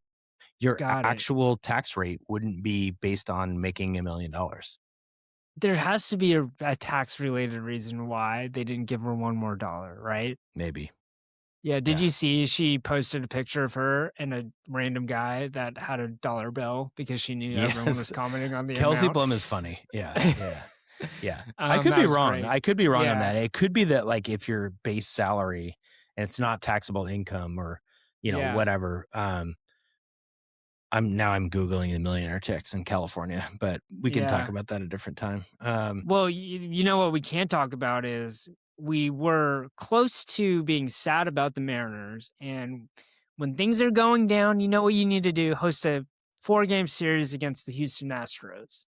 your got it. actual tax rate wouldn't be based on making $1 million. There has to be a tax-related reason why they didn't give her one more dollar, right? Maybe. Yeah, did Yeah. you see she posted a picture of her and a random guy that had a dollar bill because she knew everyone was Yes. commenting on the Kelsey amount? Plum is funny. Yeah. Yeah. I could That be was wrong. great. I could be wrong on Yeah, that. It could be that like if your base salary and it's not taxable income or yeah. whatever. I'm Googling the millionaire checks in California, but we can talk Yeah. about that a different time. Well, you know what we can't talk about is we were close to being sad about the Mariners, and when things are going down, you know what you need to do: host a 4-game series against the Houston Astros.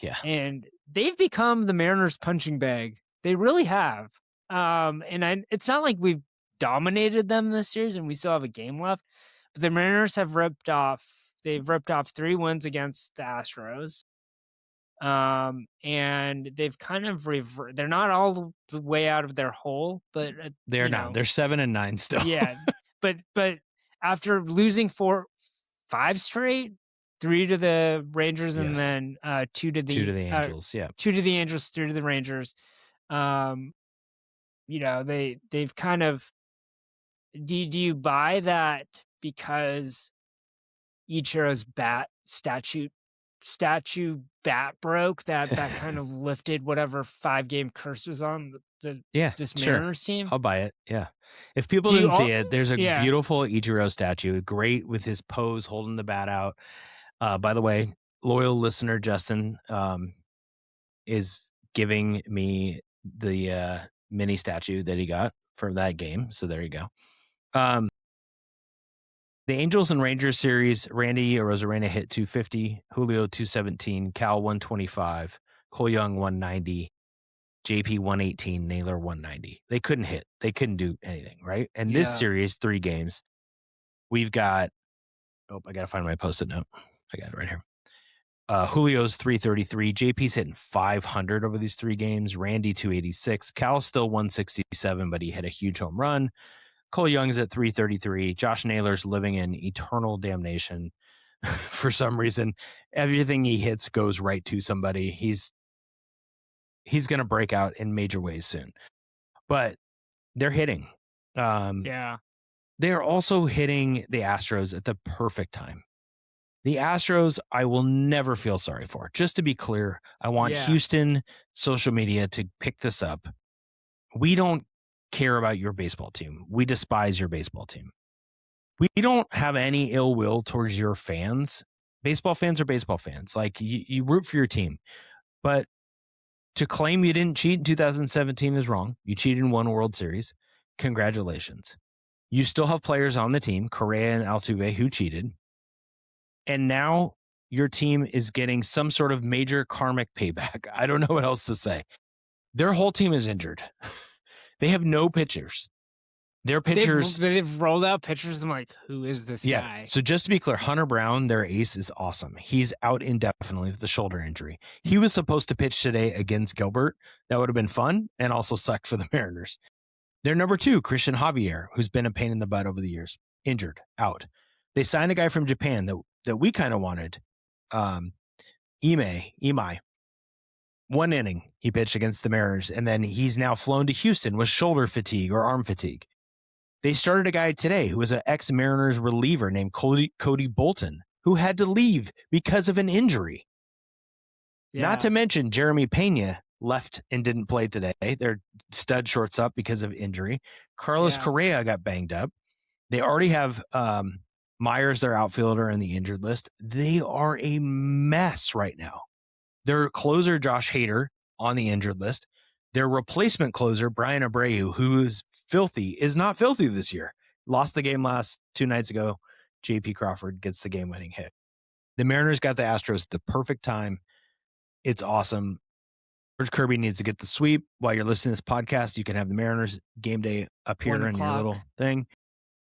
Yeah. And they've become the Mariners' punching bag. They really have. It's not like we've dominated them this series, and we still have a game left. But the Mariners have ripped off. They've ripped off 3 wins against the Astros. And they've kind of they're not all the way out of their hole, but They're not. They're 7-9 still. yeah, but after losing 5 straight, 3 to the Rangers, and Yes. then 2 to the 2 to the Angels. Yeah. 2 to the Angels, 3 to the Rangers. They've kind of. Do you buy that because Ichiro's statue bat broke that kind of lifted whatever 5-game curse was on this Mariners team? I'll buy it. Yeah. If people didn't see it, there's a Yeah. beautiful Ichiro statue, great with his pose holding the bat out. By the way, loyal listener Justin is giving me the mini statue that he got for that game. So there you go. The Angels and Rangers series, Randy Arozarena hit 250, Julio 217, Cal 125, Cole Young 190, JP 118, Naylor 190. They couldn't hit. They couldn't do anything, right? And this series, 3 games, we've got, I got to find my post-it note. I got it right here. Julio's 333. JP's hitting 500 over these 3 games. Randy 286. Cal's still 167, but he hit a huge home run. Cole Young's at 333. Josh Naylor's living in eternal damnation for some reason. Everything he hits goes right to somebody. He's going to break out in major ways soon. But they're hitting. They're also hitting the Astros at the perfect time. The Astros, I will never feel sorry for. Just to be clear, I want Houston social media to pick this up. We don't care about your baseball team. We despise your baseball team. We don't have any ill will towards your fans. Baseball fans are baseball fans. Like you root for your team. But to claim you didn't cheat in 2017 is wrong. You cheated in 1 World Series. Congratulations. You still have players on the team, Correa and Altuve, who cheated. And now your team is getting some sort of major karmic payback. I don't know what else to say. Their whole team is injured. They have no pitchers. Their pitchers. They've rolled out pitchers. I'm like, who is this guy? So just to be clear, Hunter Brown, their ace, is awesome. He's out indefinitely with the shoulder injury. He was supposed to pitch today against Gilbert. That would have been fun and also sucked for the Mariners. Their number 2, Christian Javier, who's been a pain in the butt over the years, injured, out. They signed a guy from Japan that we kind of wanted, Imai. 1 inning he pitched against the Mariners, and then he's now flown to Houston with shoulder fatigue or arm fatigue. They started a guy today who was an ex-Mariners reliever named Cody Bolton, who had to leave because of an injury. Yeah. Not to mention Jeremy Pena left and didn't play today. Their stud shortstop because of injury. Carlos Correa got banged up. They already have Myers, their outfielder, in the injured list. They are a mess right now. Their closer, Josh Hader, on the injured list. Their replacement closer, Brian Abreu, who is filthy, is not filthy this year. Lost the game 2 nights ago. JP Crawford gets the game-winning hit. The Mariners got the Astros at the perfect time. It's awesome. George Kirby needs to get the sweep. While you're listening to this podcast, you can have the Mariners game day up here in your little thing.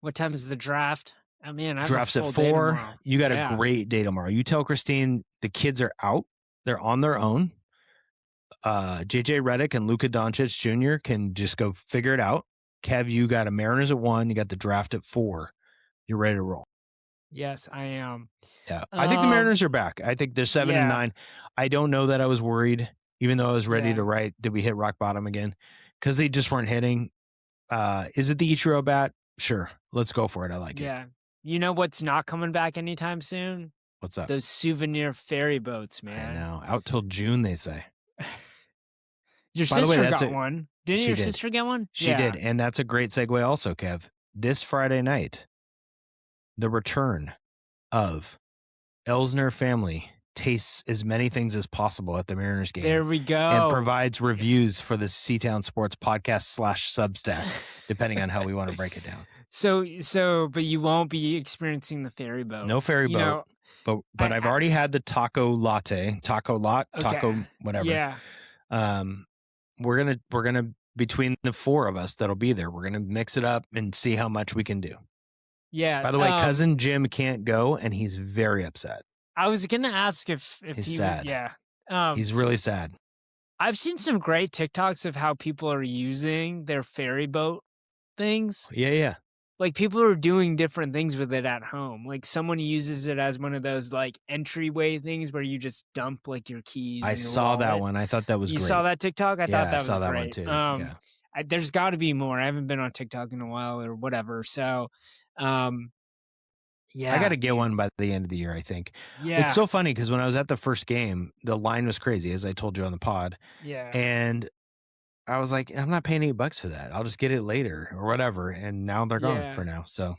What time is the draft? I mean, I have Draft's a full at 4. day You got a great day tomorrow. You tell Christine the kids are out. They're on their own. JJ Redick and Luka Doncic Jr. can just go figure it out. Kev, you got a Mariners at 1. You got the draft at 4. You're ready to roll. Yes, I am. Yeah, I think the Mariners are back. I think they're 7-9. I don't know that I was worried, even though I was ready to write, did we hit rock bottom again? Because they just weren't hitting. Is it the Ichiro bat? Sure. Let's go for it. I like it. Yeah. You know what's not coming back anytime soon? What's up? Those souvenir ferry boats, man. I know. Out till June, they say. Your sister got one. Didn't your sister get one? She did. And that's a great segue also, Kev. This Friday night, the return of Elsner family tastes as many things as possible at the Mariners game. There we go. And provides reviews for the C-Town Sports podcast / Substack, depending on how we want to break it down. But you won't be experiencing the ferry boat. No ferry boat. But I've already had the taco latte, taco whatever. Yeah. We're gonna between the 4 of us that'll be there, we're gonna mix it up and see how much we can do. Yeah. By the way, cousin Jim can't go, and he's very upset. I was gonna ask if he's sad. Yeah. He's really sad. I've seen some great TikToks of how people are using their ferry boat things. Yeah. Like people are doing different things with it at home. Like someone uses it as one of those like entryway things where you just dump like your keys. I saw that one. I thought that was great. You saw that TikTok? I thought that was I saw that great. one too. There's got to be more. I haven't been on TikTok in a while or whatever. So, yeah. I got to get one by the end of the year, I think. Yeah. It's so funny because when I was at the first game, the line was crazy, as I told you on the pod. Yeah. And I was like, I'm not paying $8 for that. I'll just get it later or whatever. And now they're gone for now. So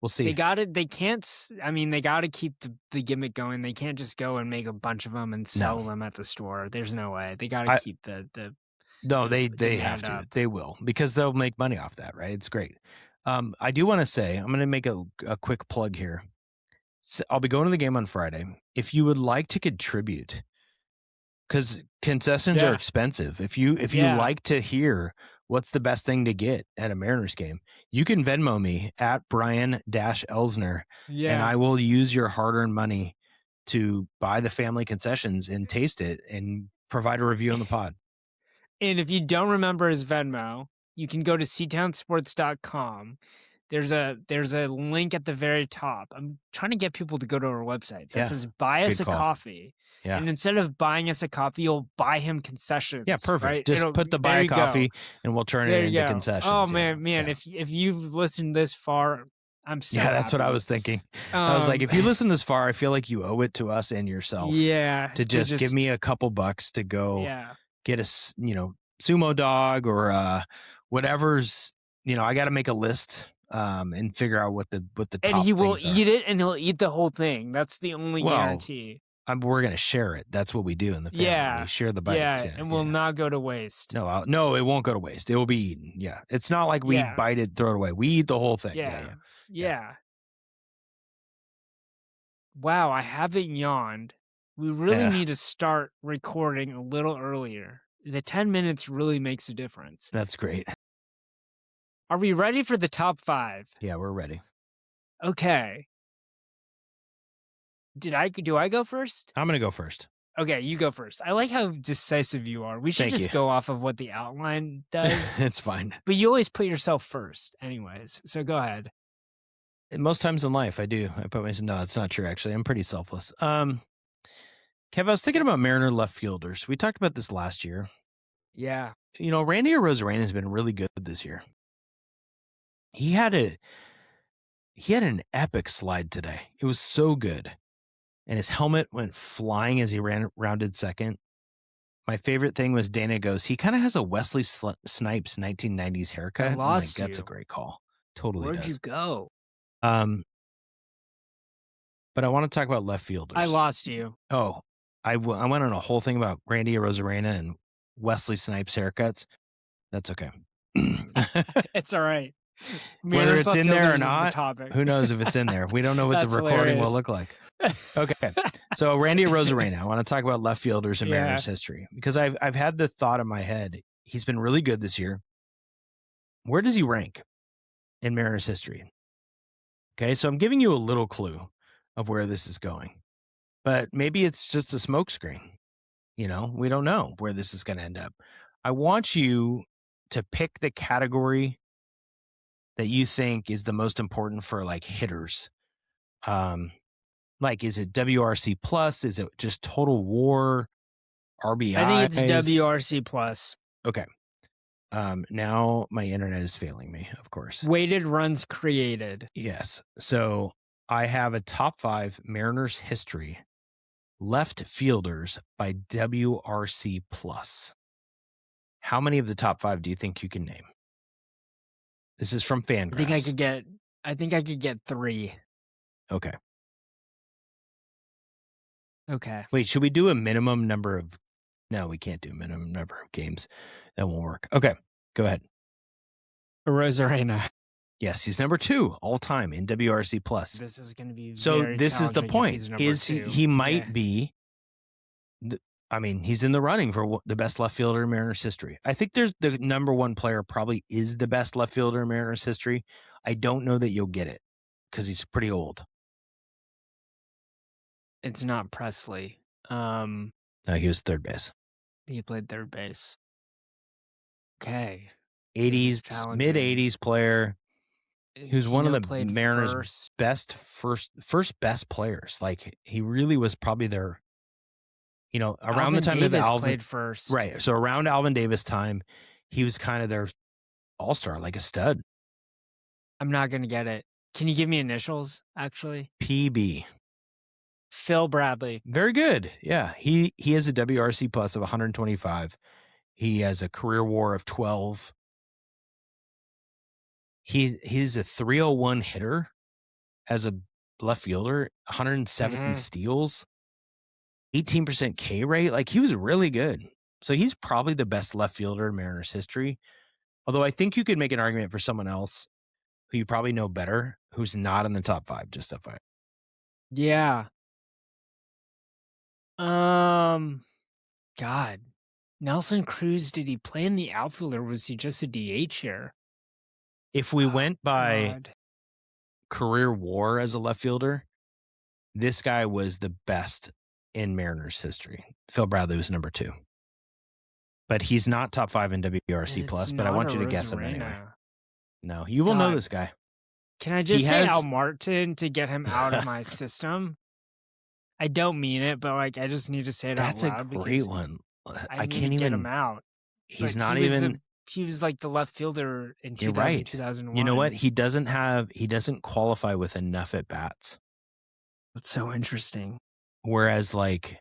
we'll see. They got it. They can't. I mean, they got to keep the gimmick going. They can't just go and make a bunch of them and sell them at the store. There's no way. They got to keep the. No, they have to. Up. They will, because they'll make money off that, right? It's great. I do want to say, I'm going to make a quick plug here. So I'll be going to the game on Friday. If you would like to contribute, because concessions are expensive. If you like to hear what's the best thing to get at a Mariners game, you can Venmo me at Brian-Elsner, and I will use your hard-earned money to buy the family concessions and taste it and provide a review on the pod. And if you don't remember his Venmo, you can go to ctownsports.com. There's a link at the very top. I'm trying to get people to go to our website that says buy us a coffee. Yeah. And instead of buying us a coffee, you'll buy him concessions. Yeah, perfect. Right? Just put the buy a coffee and we'll turn it into concessions. Oh man, if you've listened this far, I'm so happy. That's what I was thinking. I was like, if you listen this far, I feel like you owe it to us and yourself. Yeah. To just give me a couple bucks to go get a sumo dog or whatever's, I got to make a list and figure out what the top and he will things eat it, and he'll eat the whole thing. That's the only guarantee. We're gonna share it. That's what we do in the family. Yeah, we share the bites. And will not go to waste. No, it won't go to waste. It will be eaten. Yeah, it's not like we bite it, throw it away. We eat the whole thing. Yeah. Wow, I haven't yawned. We really need to start recording a little earlier. The 10 minutes really makes a difference. That's great. Are we ready for the top 5? Yeah, we're ready. Okay. Do I go first? I'm going to go first. Okay, you go first. I like how decisive you are. We should just go off of what the outline does. It's fine. But you always put yourself first anyways. So go ahead. Most times in life, I do. I put myself. No, it's not true, actually. I'm pretty selfless. Kev, I was thinking about Mariner left fielders. We talked about this last year. Yeah. Randy Arozarena has been really good this year. He had an epic slide today. It was so good. And his helmet went flying as he rounded second. My favorite thing was Dana goes, he kind of has a Wesley Snipes 1990s haircut. I lost That's a great call. Totally Where'd does. you go? But I want to talk about left fielders. I lost you. Oh, I went on a whole thing about Randy Arozarena and Wesley Snipes haircuts. That's okay. It's all right. Whether it's in there or is the not, topic. who knows if it's in there? We don't know what the That's recording will hilarious. look like. Okay. So Randy Arozarena, I want to talk about left fielders in Yeah. Mariners history because I've had the thought in my head. He's been really good this year. Where does he rank in Mariners history? Okay, so I'm giving you a little clue of where this is going, but maybe it's just a smokescreen. You know, we don't know where this is going to end up. I want you to pick the category that you think is the most important for like hitters. Like, is it WRC plus? Is it just total WAR? RBI? I think it's WRC plus. Okay. Now my internet is failing me, of course. Weighted runs created. Yes. So I have a top 5 Mariners history left fielders by WRC plus. How many of the top 5 do you think you can name? This is from Fangraphs. I think I could get 3. Okay. Okay. Wait, should we do a minimum number of... No, we can't do a minimum number of games. That won't work. Okay, go ahead. Arozarena. Yes, he's number 2 all time in WRC plus. This is going to be so. Very this is the point. Is he might be? I mean, he's in the running for the best left fielder in Mariners history. I think there's the number 1 player probably is the best left fielder in Mariners history. I don't know that you'll get it because he's pretty old. It's not Presley. No, he was third base. He played third base. Okay. 80s, mid 80s player. He was one of the Mariners' first best players. Like, he really was probably their, you know, around the time Davis of Alvin played first. Right. So around Alvin Davis time, he was kind of their all-star, like a stud. I'm not going to get it. Can you give me initials, actually? PB. Phil Bradley. Very good. Yeah. He has a WRC plus of 125. He has a career WAR of 12. He's a 301 hitter as a left fielder, 107 steals, 18% K rate. Like, he was really good. So he's probably the best left fielder in Mariners history. Although I think you could make an argument for someone else who you probably know better, who's not in the top 5, just a 5. Yeah. God. Nelson Cruz, did he play in the outfield or was he just a DH here? If we went by career WAR as a left fielder, this guy was the best in Mariners history. Phil Bradley was number 2. But he's not top 5 in WRC plus, but I want you to guess him anyway. No, you will know this guy. Can I just say Al Martin to get him out of my system? I don't mean it, but like, I just need to say it out loud. That's a great one. I can't even get him out. He's not even... He was like the left fielder in 2001. You know what? He doesn't qualify with enough at bats. That's so interesting. Whereas like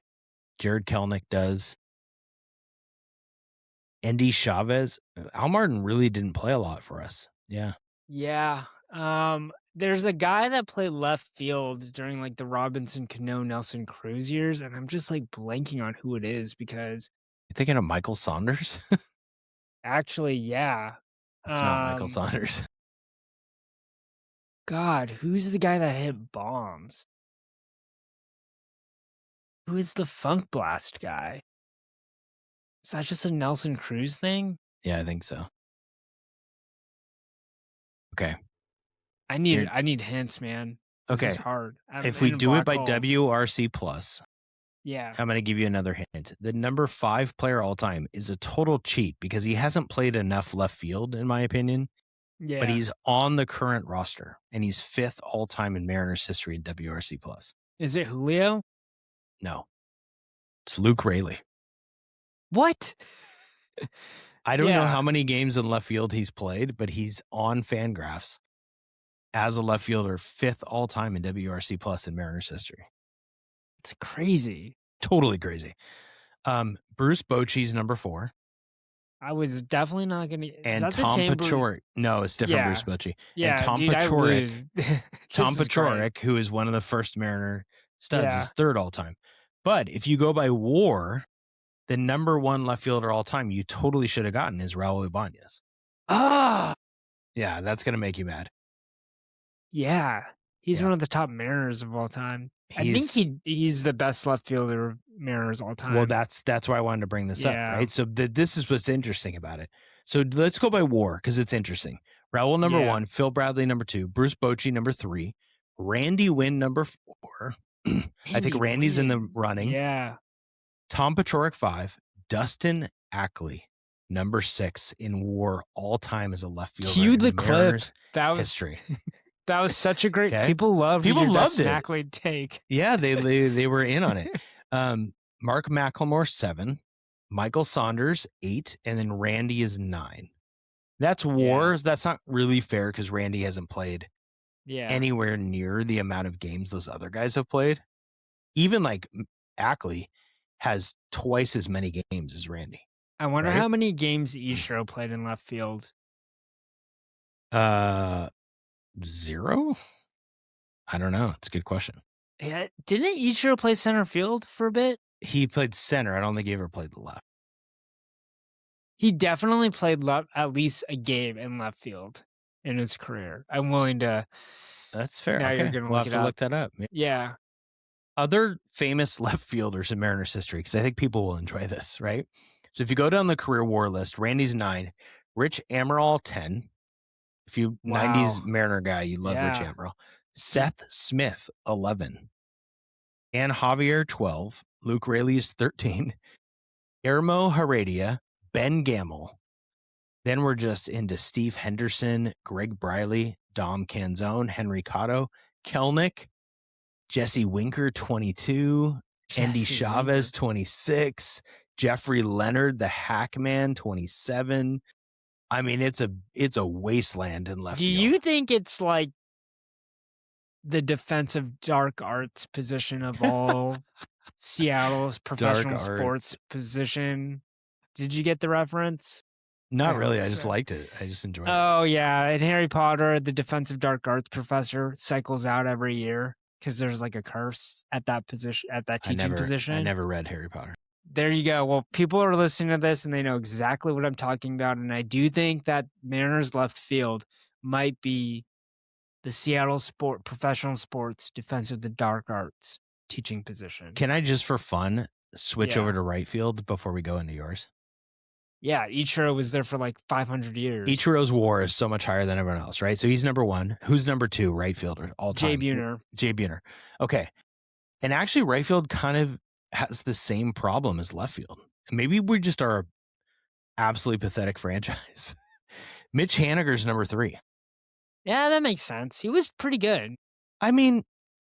Jared Kelenic does. Endy Chavez, Al Martin really didn't play a lot for us. Yeah. Yeah. There's a guy that played left field during like the Robinson Cano, Nelson Cruz years, and I'm just like blanking on who it is because... You're thinking of Michael Saunders? Actually, yeah. It's not Michael Saunders. God, who's the guy that hit bombs? Who is the Funk Blast guy? Is that just a Nelson Cruz thing? Yeah, I think so. Okay. I need hints, man. This is hard. If we do it by WRC plus, yeah, I'm going to give you another hint. The number 5 player all time is a total cheat because he hasn't played enough left field, in my opinion. Yeah. But he's on the current roster, and he's 5th all time in Mariners history in WRC plus. Is it Julio? No. It's Luke Raley. What? I don't know how many games in left field he's played, but he's on Fangraphs as a left fielder, 5th all time in WRC plus in Mariners history. It's crazy. Totally crazy. Bruce Bochy's number 4. I was definitely not going to... And Tom Paciorek. No, it's different Bruce Bochy. Yeah, and Tom Paciorek. Tom Paciorek, who is one of the first Mariner studs, is 3rd all time. But if you go by WAR, the number one left fielder all time you totally should have gotten is Raul Ibanez. Ah, Yeah, that's going to make you mad. yeah. He's Yeah. one of the top Mariners of all time. I think he's the best left fielder of Mariners all time. Well, that's why I wanted to bring this up, right? So this is what's interesting about it. So let's go by WAR because it's interesting. Raul number 1, Phil Bradley number 2, Bruce Bochy number 3, Randy Wynn number 4. I think Randy's in the running. Yeah. Tom Paciorek 5, Dustin Ackley number 6 in WAR all time as a left fielder. Cue the clip. That was history. That was such a great. People loved your Dustin Ackley take. Yeah, they were in on it. Mark McLemore 7, Michael Saunders 8, and then Randy is 9. That's WAR. Yeah. That's not really fair because Randy hasn't played anywhere near the amount of games those other guys have played. Even like Ackley has twice as many games as Randy. I wonder how many games Ichiro played in left field. 0? I don't know. It's a good question. Yeah, didn't Ichiro play center field for a bit? He played center. I don't think he ever played the left. He definitely played at least a game in left field in his career. I'm willing to. That's fair. Now okay. We'll have to look that up. Yeah. Other famous left fielders in Mariners history, because I think people will enjoy this, right? So if you go down the career WAR list, Randy's 9, Rich Amaral 10. If you 90s Mariner guy, you love Rich Amaral. Seth Smith 11, Dan Javier 12, Luke Raley's 13, Ermo Heredia, Ben Gamble. Then we're just into Steve Henderson, Greg Briley, Dom Canzone, Henry Cotto, Kelnick, Jesse Winker 22, Andy Chavez 26, Jeffrey Leonard, the Hackman 27. I mean, it's a wasteland in left field. Do you think it's like the defensive dark arts position of all Seattle's professional sports position? Did you get the reference? Not really. I just liked it. I just enjoyed it. Oh, yeah. In Harry Potter, the defensive dark arts professor cycles out every year because there's like a curse at that position, at that teaching position. I never read Harry Potter. There you go. Well, people are listening to this and they know exactly what I'm talking about. And I do think that Mariners left field might be the Seattle professional sports defensive the dark arts teaching position. Can I just for fun switch over to right field before we go into yours? Yeah, Ichiro was there for like 500 years. Ichiro's WAR is so much higher than everyone else, right? So he's number 1. Who's number 2 right fielder all time? Jay Buhner. Okay. And actually right field kind of has the same problem as left field. Maybe we just are an absolutely pathetic franchise. Mitch Haniger's number 3. Yeah, that makes sense. He was pretty good. I mean,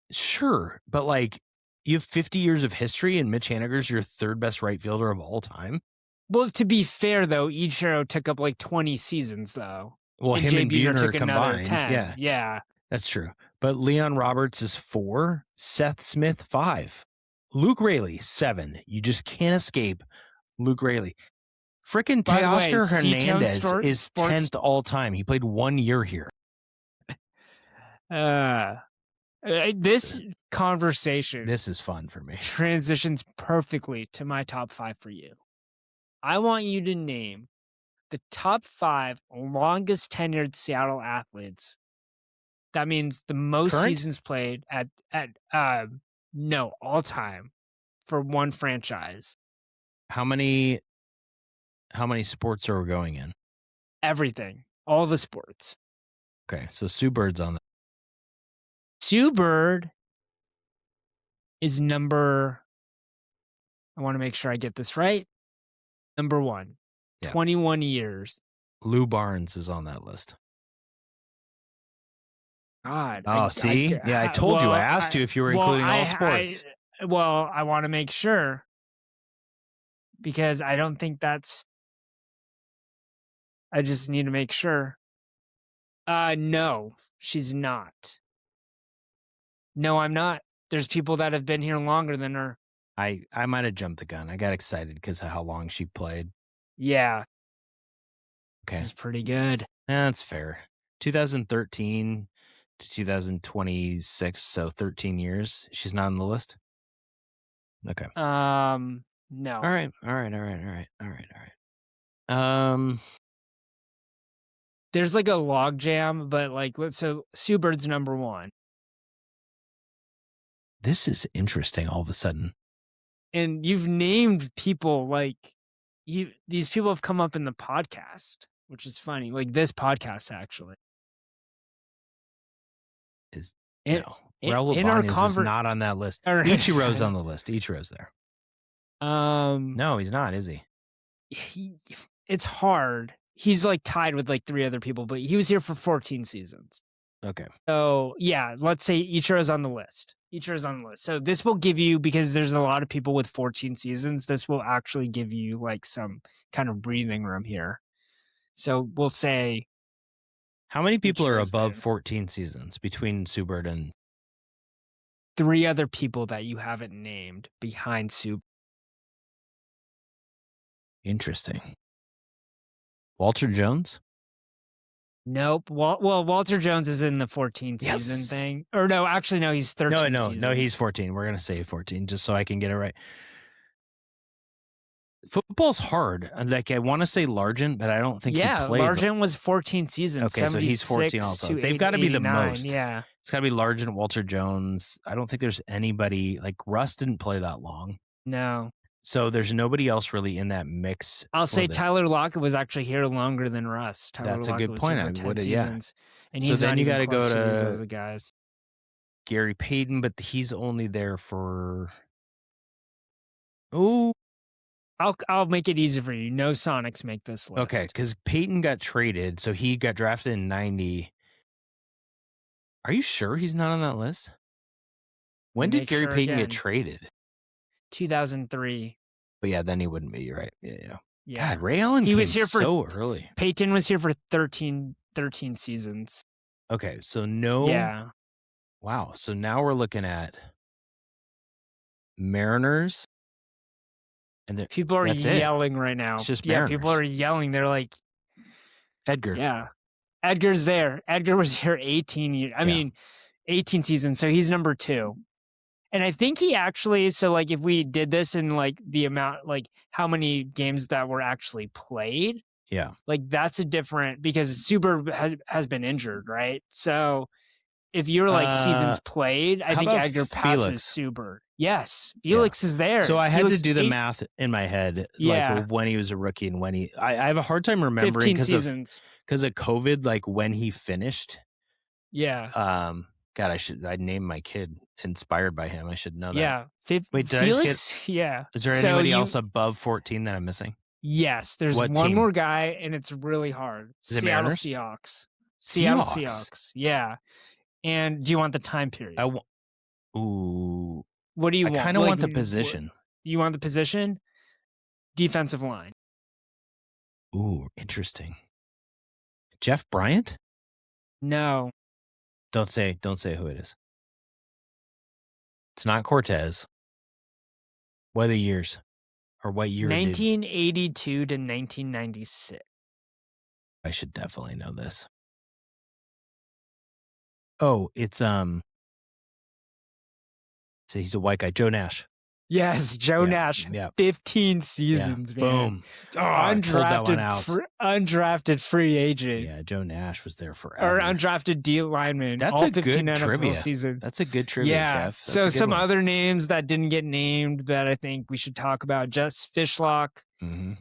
sure. But like you have 50 years of history and Mitch Haniger's your 3rd best right fielder of all time. Well, to be fair, though, Ichiro took up like 20 seasons, though. Well, and him Jay and Buhner Buhner took combined. 10. Yeah. That's true. But Leon Roberts is 4. Seth Smith, 5. Luke Raley, 7. You just can't escape Luke Raley. Frickin' Teoscar Hernandez is 10th all time. He played 1 year here. This conversation. This is fun for me. Transitions perfectly to my top 5 for you. I want you to name the top 5 longest tenured Seattle athletes. That means the most seasons played all time for one franchise. How many sports are we going in? Everything. All the sports. Okay, so Sue Bird's on that. Sue Bird is I want to make sure I get this right. Number 1, 21 years. Lou Barnes is on that list. God. Oh, I told you. I asked you if you were including all sports. I want to make sure because I don't think that's. I just need to make sure. No, she's not. No, I'm not. There's people that have been here longer than her. I might have jumped the gun. I got excited because of how long she played. Yeah. Okay. This is pretty good. That's fair. 2013 to 2026, so 13 years. She's not on the list? Okay. No. All right. There's like a log jam, but like so Sue Bird's number 1. This is interesting all of a sudden. And you've named people like these people have come up in the podcast, which is funny. Like this podcast actually. No. Raul Ibanez is not on that list. Ichiro's on the list. Ichiro's there. No, he's not, is he? It's hard. He's like tied with like 3 other people, but he was here for 14 seasons. Okay. So yeah, let's say Ichiro's on the list. So this will give you, because there's a lot of people with 14 seasons, this will actually give you like some kind of breathing room here. So we'll say, how many people are above 14 seasons between Sue Bird and 3 other people that you haven't named behind Sue? Interesting. Walter Jones? Nope. Well, Walter Jones is in the 14 season thing. Or no, actually, no, he's 13 No, he's 14. We're going to say 14 just so I can get it right. Football's hard. Like, I want to say Largent, but I don't think he played. Largent was 14 seasons. Okay, so he's 14 also. They've got to be the most. Yeah. It's got to be Largent, Walter Jones. I don't think there's anybody, like Russ didn't play that long. No. So there's nobody else really in that mix. I'll say Tyler Lockett was actually here longer than Russ. That's a good point. I would, seasons, and so he's then you got to go to the guys. Gary Payton, but he's only there for. Oh, I'll make it easy for you. No Sonics make this list. Okay, because Payton got traded, so he got drafted in 90. Are you sure he's not on that list? When did Gary Payton get traded? 2003. But yeah, then he wouldn't be. You're right. Yeah. God, Ray Allen came was here so early. Payton was here for 13 seasons. Okay, so no. Yeah. Wow. So now we're looking at Mariners. And people are yelling right now. It's just Mariners. People are yelling. They're like, Edgar. Yeah. Edgar's there. Edgar was here 18 years. I mean, 18 seasons. So he's number 2. And I think he actually, so like if we did this in like the amount, like how many games that were actually played. Yeah. Like that's a different, because Super has been injured, right? So if you're like seasons played, I think Edgar passes Super. Yes. Felix is there. So I had to do the math in my head, like when he was a rookie and when I have a hard time remembering because of COVID, like when he finished. Yeah. God, I'd name my kid inspired by him. I should know that. Yeah. Wait, did Felix? Is there anybody else above 14 that I'm missing? Yes, there's one more guy, and it's really hard. Seattle Seahawks. Seattle Seahawks. Yeah. And do you want the time period? Ooh. What do you want? I kind of want the position. You want the position? Defensive line. Ooh, interesting. Jeff Bryant? No. Don't say who it is. It's not Cortez. What are the years? Or what year? 1982 to 1996. I should definitely know this. Oh, it's so he's a white guy, Joe Nash. Yes, Joe Nash. Yeah. 15 seasons, man. Boom. Oh, undrafted free agent. Yeah, Joe Nash was there forever. Or undrafted D lineman. That's all a 15 good NFL trivia. Season. That's a good trivia, yeah. Kev. So some other names that didn't get named that I think we should talk about. Jess Fishlock,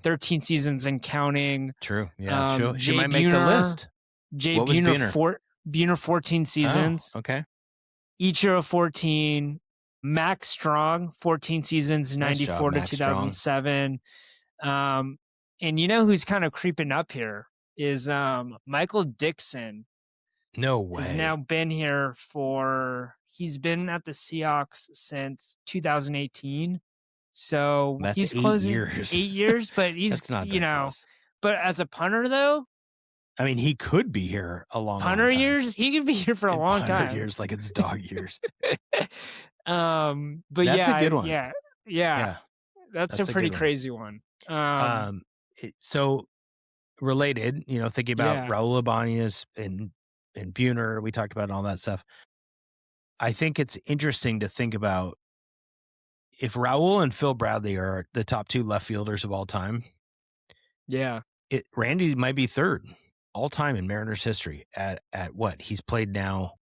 13 seasons and counting. True. Yeah. She might make the list. Jay Buhner, 14 seasons. Oh, okay. Ichiro 14. Max Strong, 14 seasons, 94 to 2007. And you know who's kind of creeping up here is Michael Dixon. No way. He's now been here he's been at the Seahawks since 2018. So that's he's 8 closing years. 8 years, but he's, that's not close. But as a punter though, I mean, he could be here a long punter time. Years. He could be here for a long time. Years, like it's dog years. But that's a good one. Yeah. That's a pretty crazy one. So related, thinking about Raul Ibanez and Buhner, we talked about all that stuff. I think it's interesting to think about, if Raul and Phil Bradley are the top 2 left fielders of all time, Yeah. Randy might be third all time in Mariners history at what? He's played now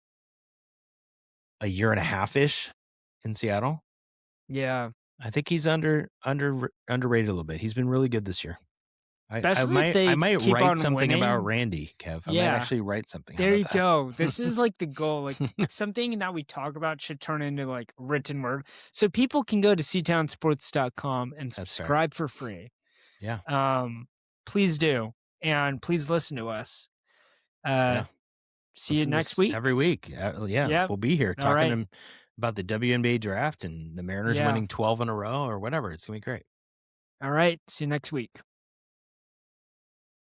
a year and a half-ish in Seattle. Yeah. I think he's underrated a little bit. He's been really good this year. I Especially if they might keep write on something about winning. Randy, Kev. I might Yeah. actually write something. How There about you that? go. This is like the goal. Like something that we talk about should turn into like written word. So people can go to ctownsports.com and That's fair. subscribe for free. Yeah. Please do. And please listen to us. Yeah. See you Listen to next us week. every week. Yeah. Yep. We'll be here All talking right. to him about the WNBA draft and the Mariners Yeah. winning 12 in a row or whatever. It's going to be great. All right. See you next week.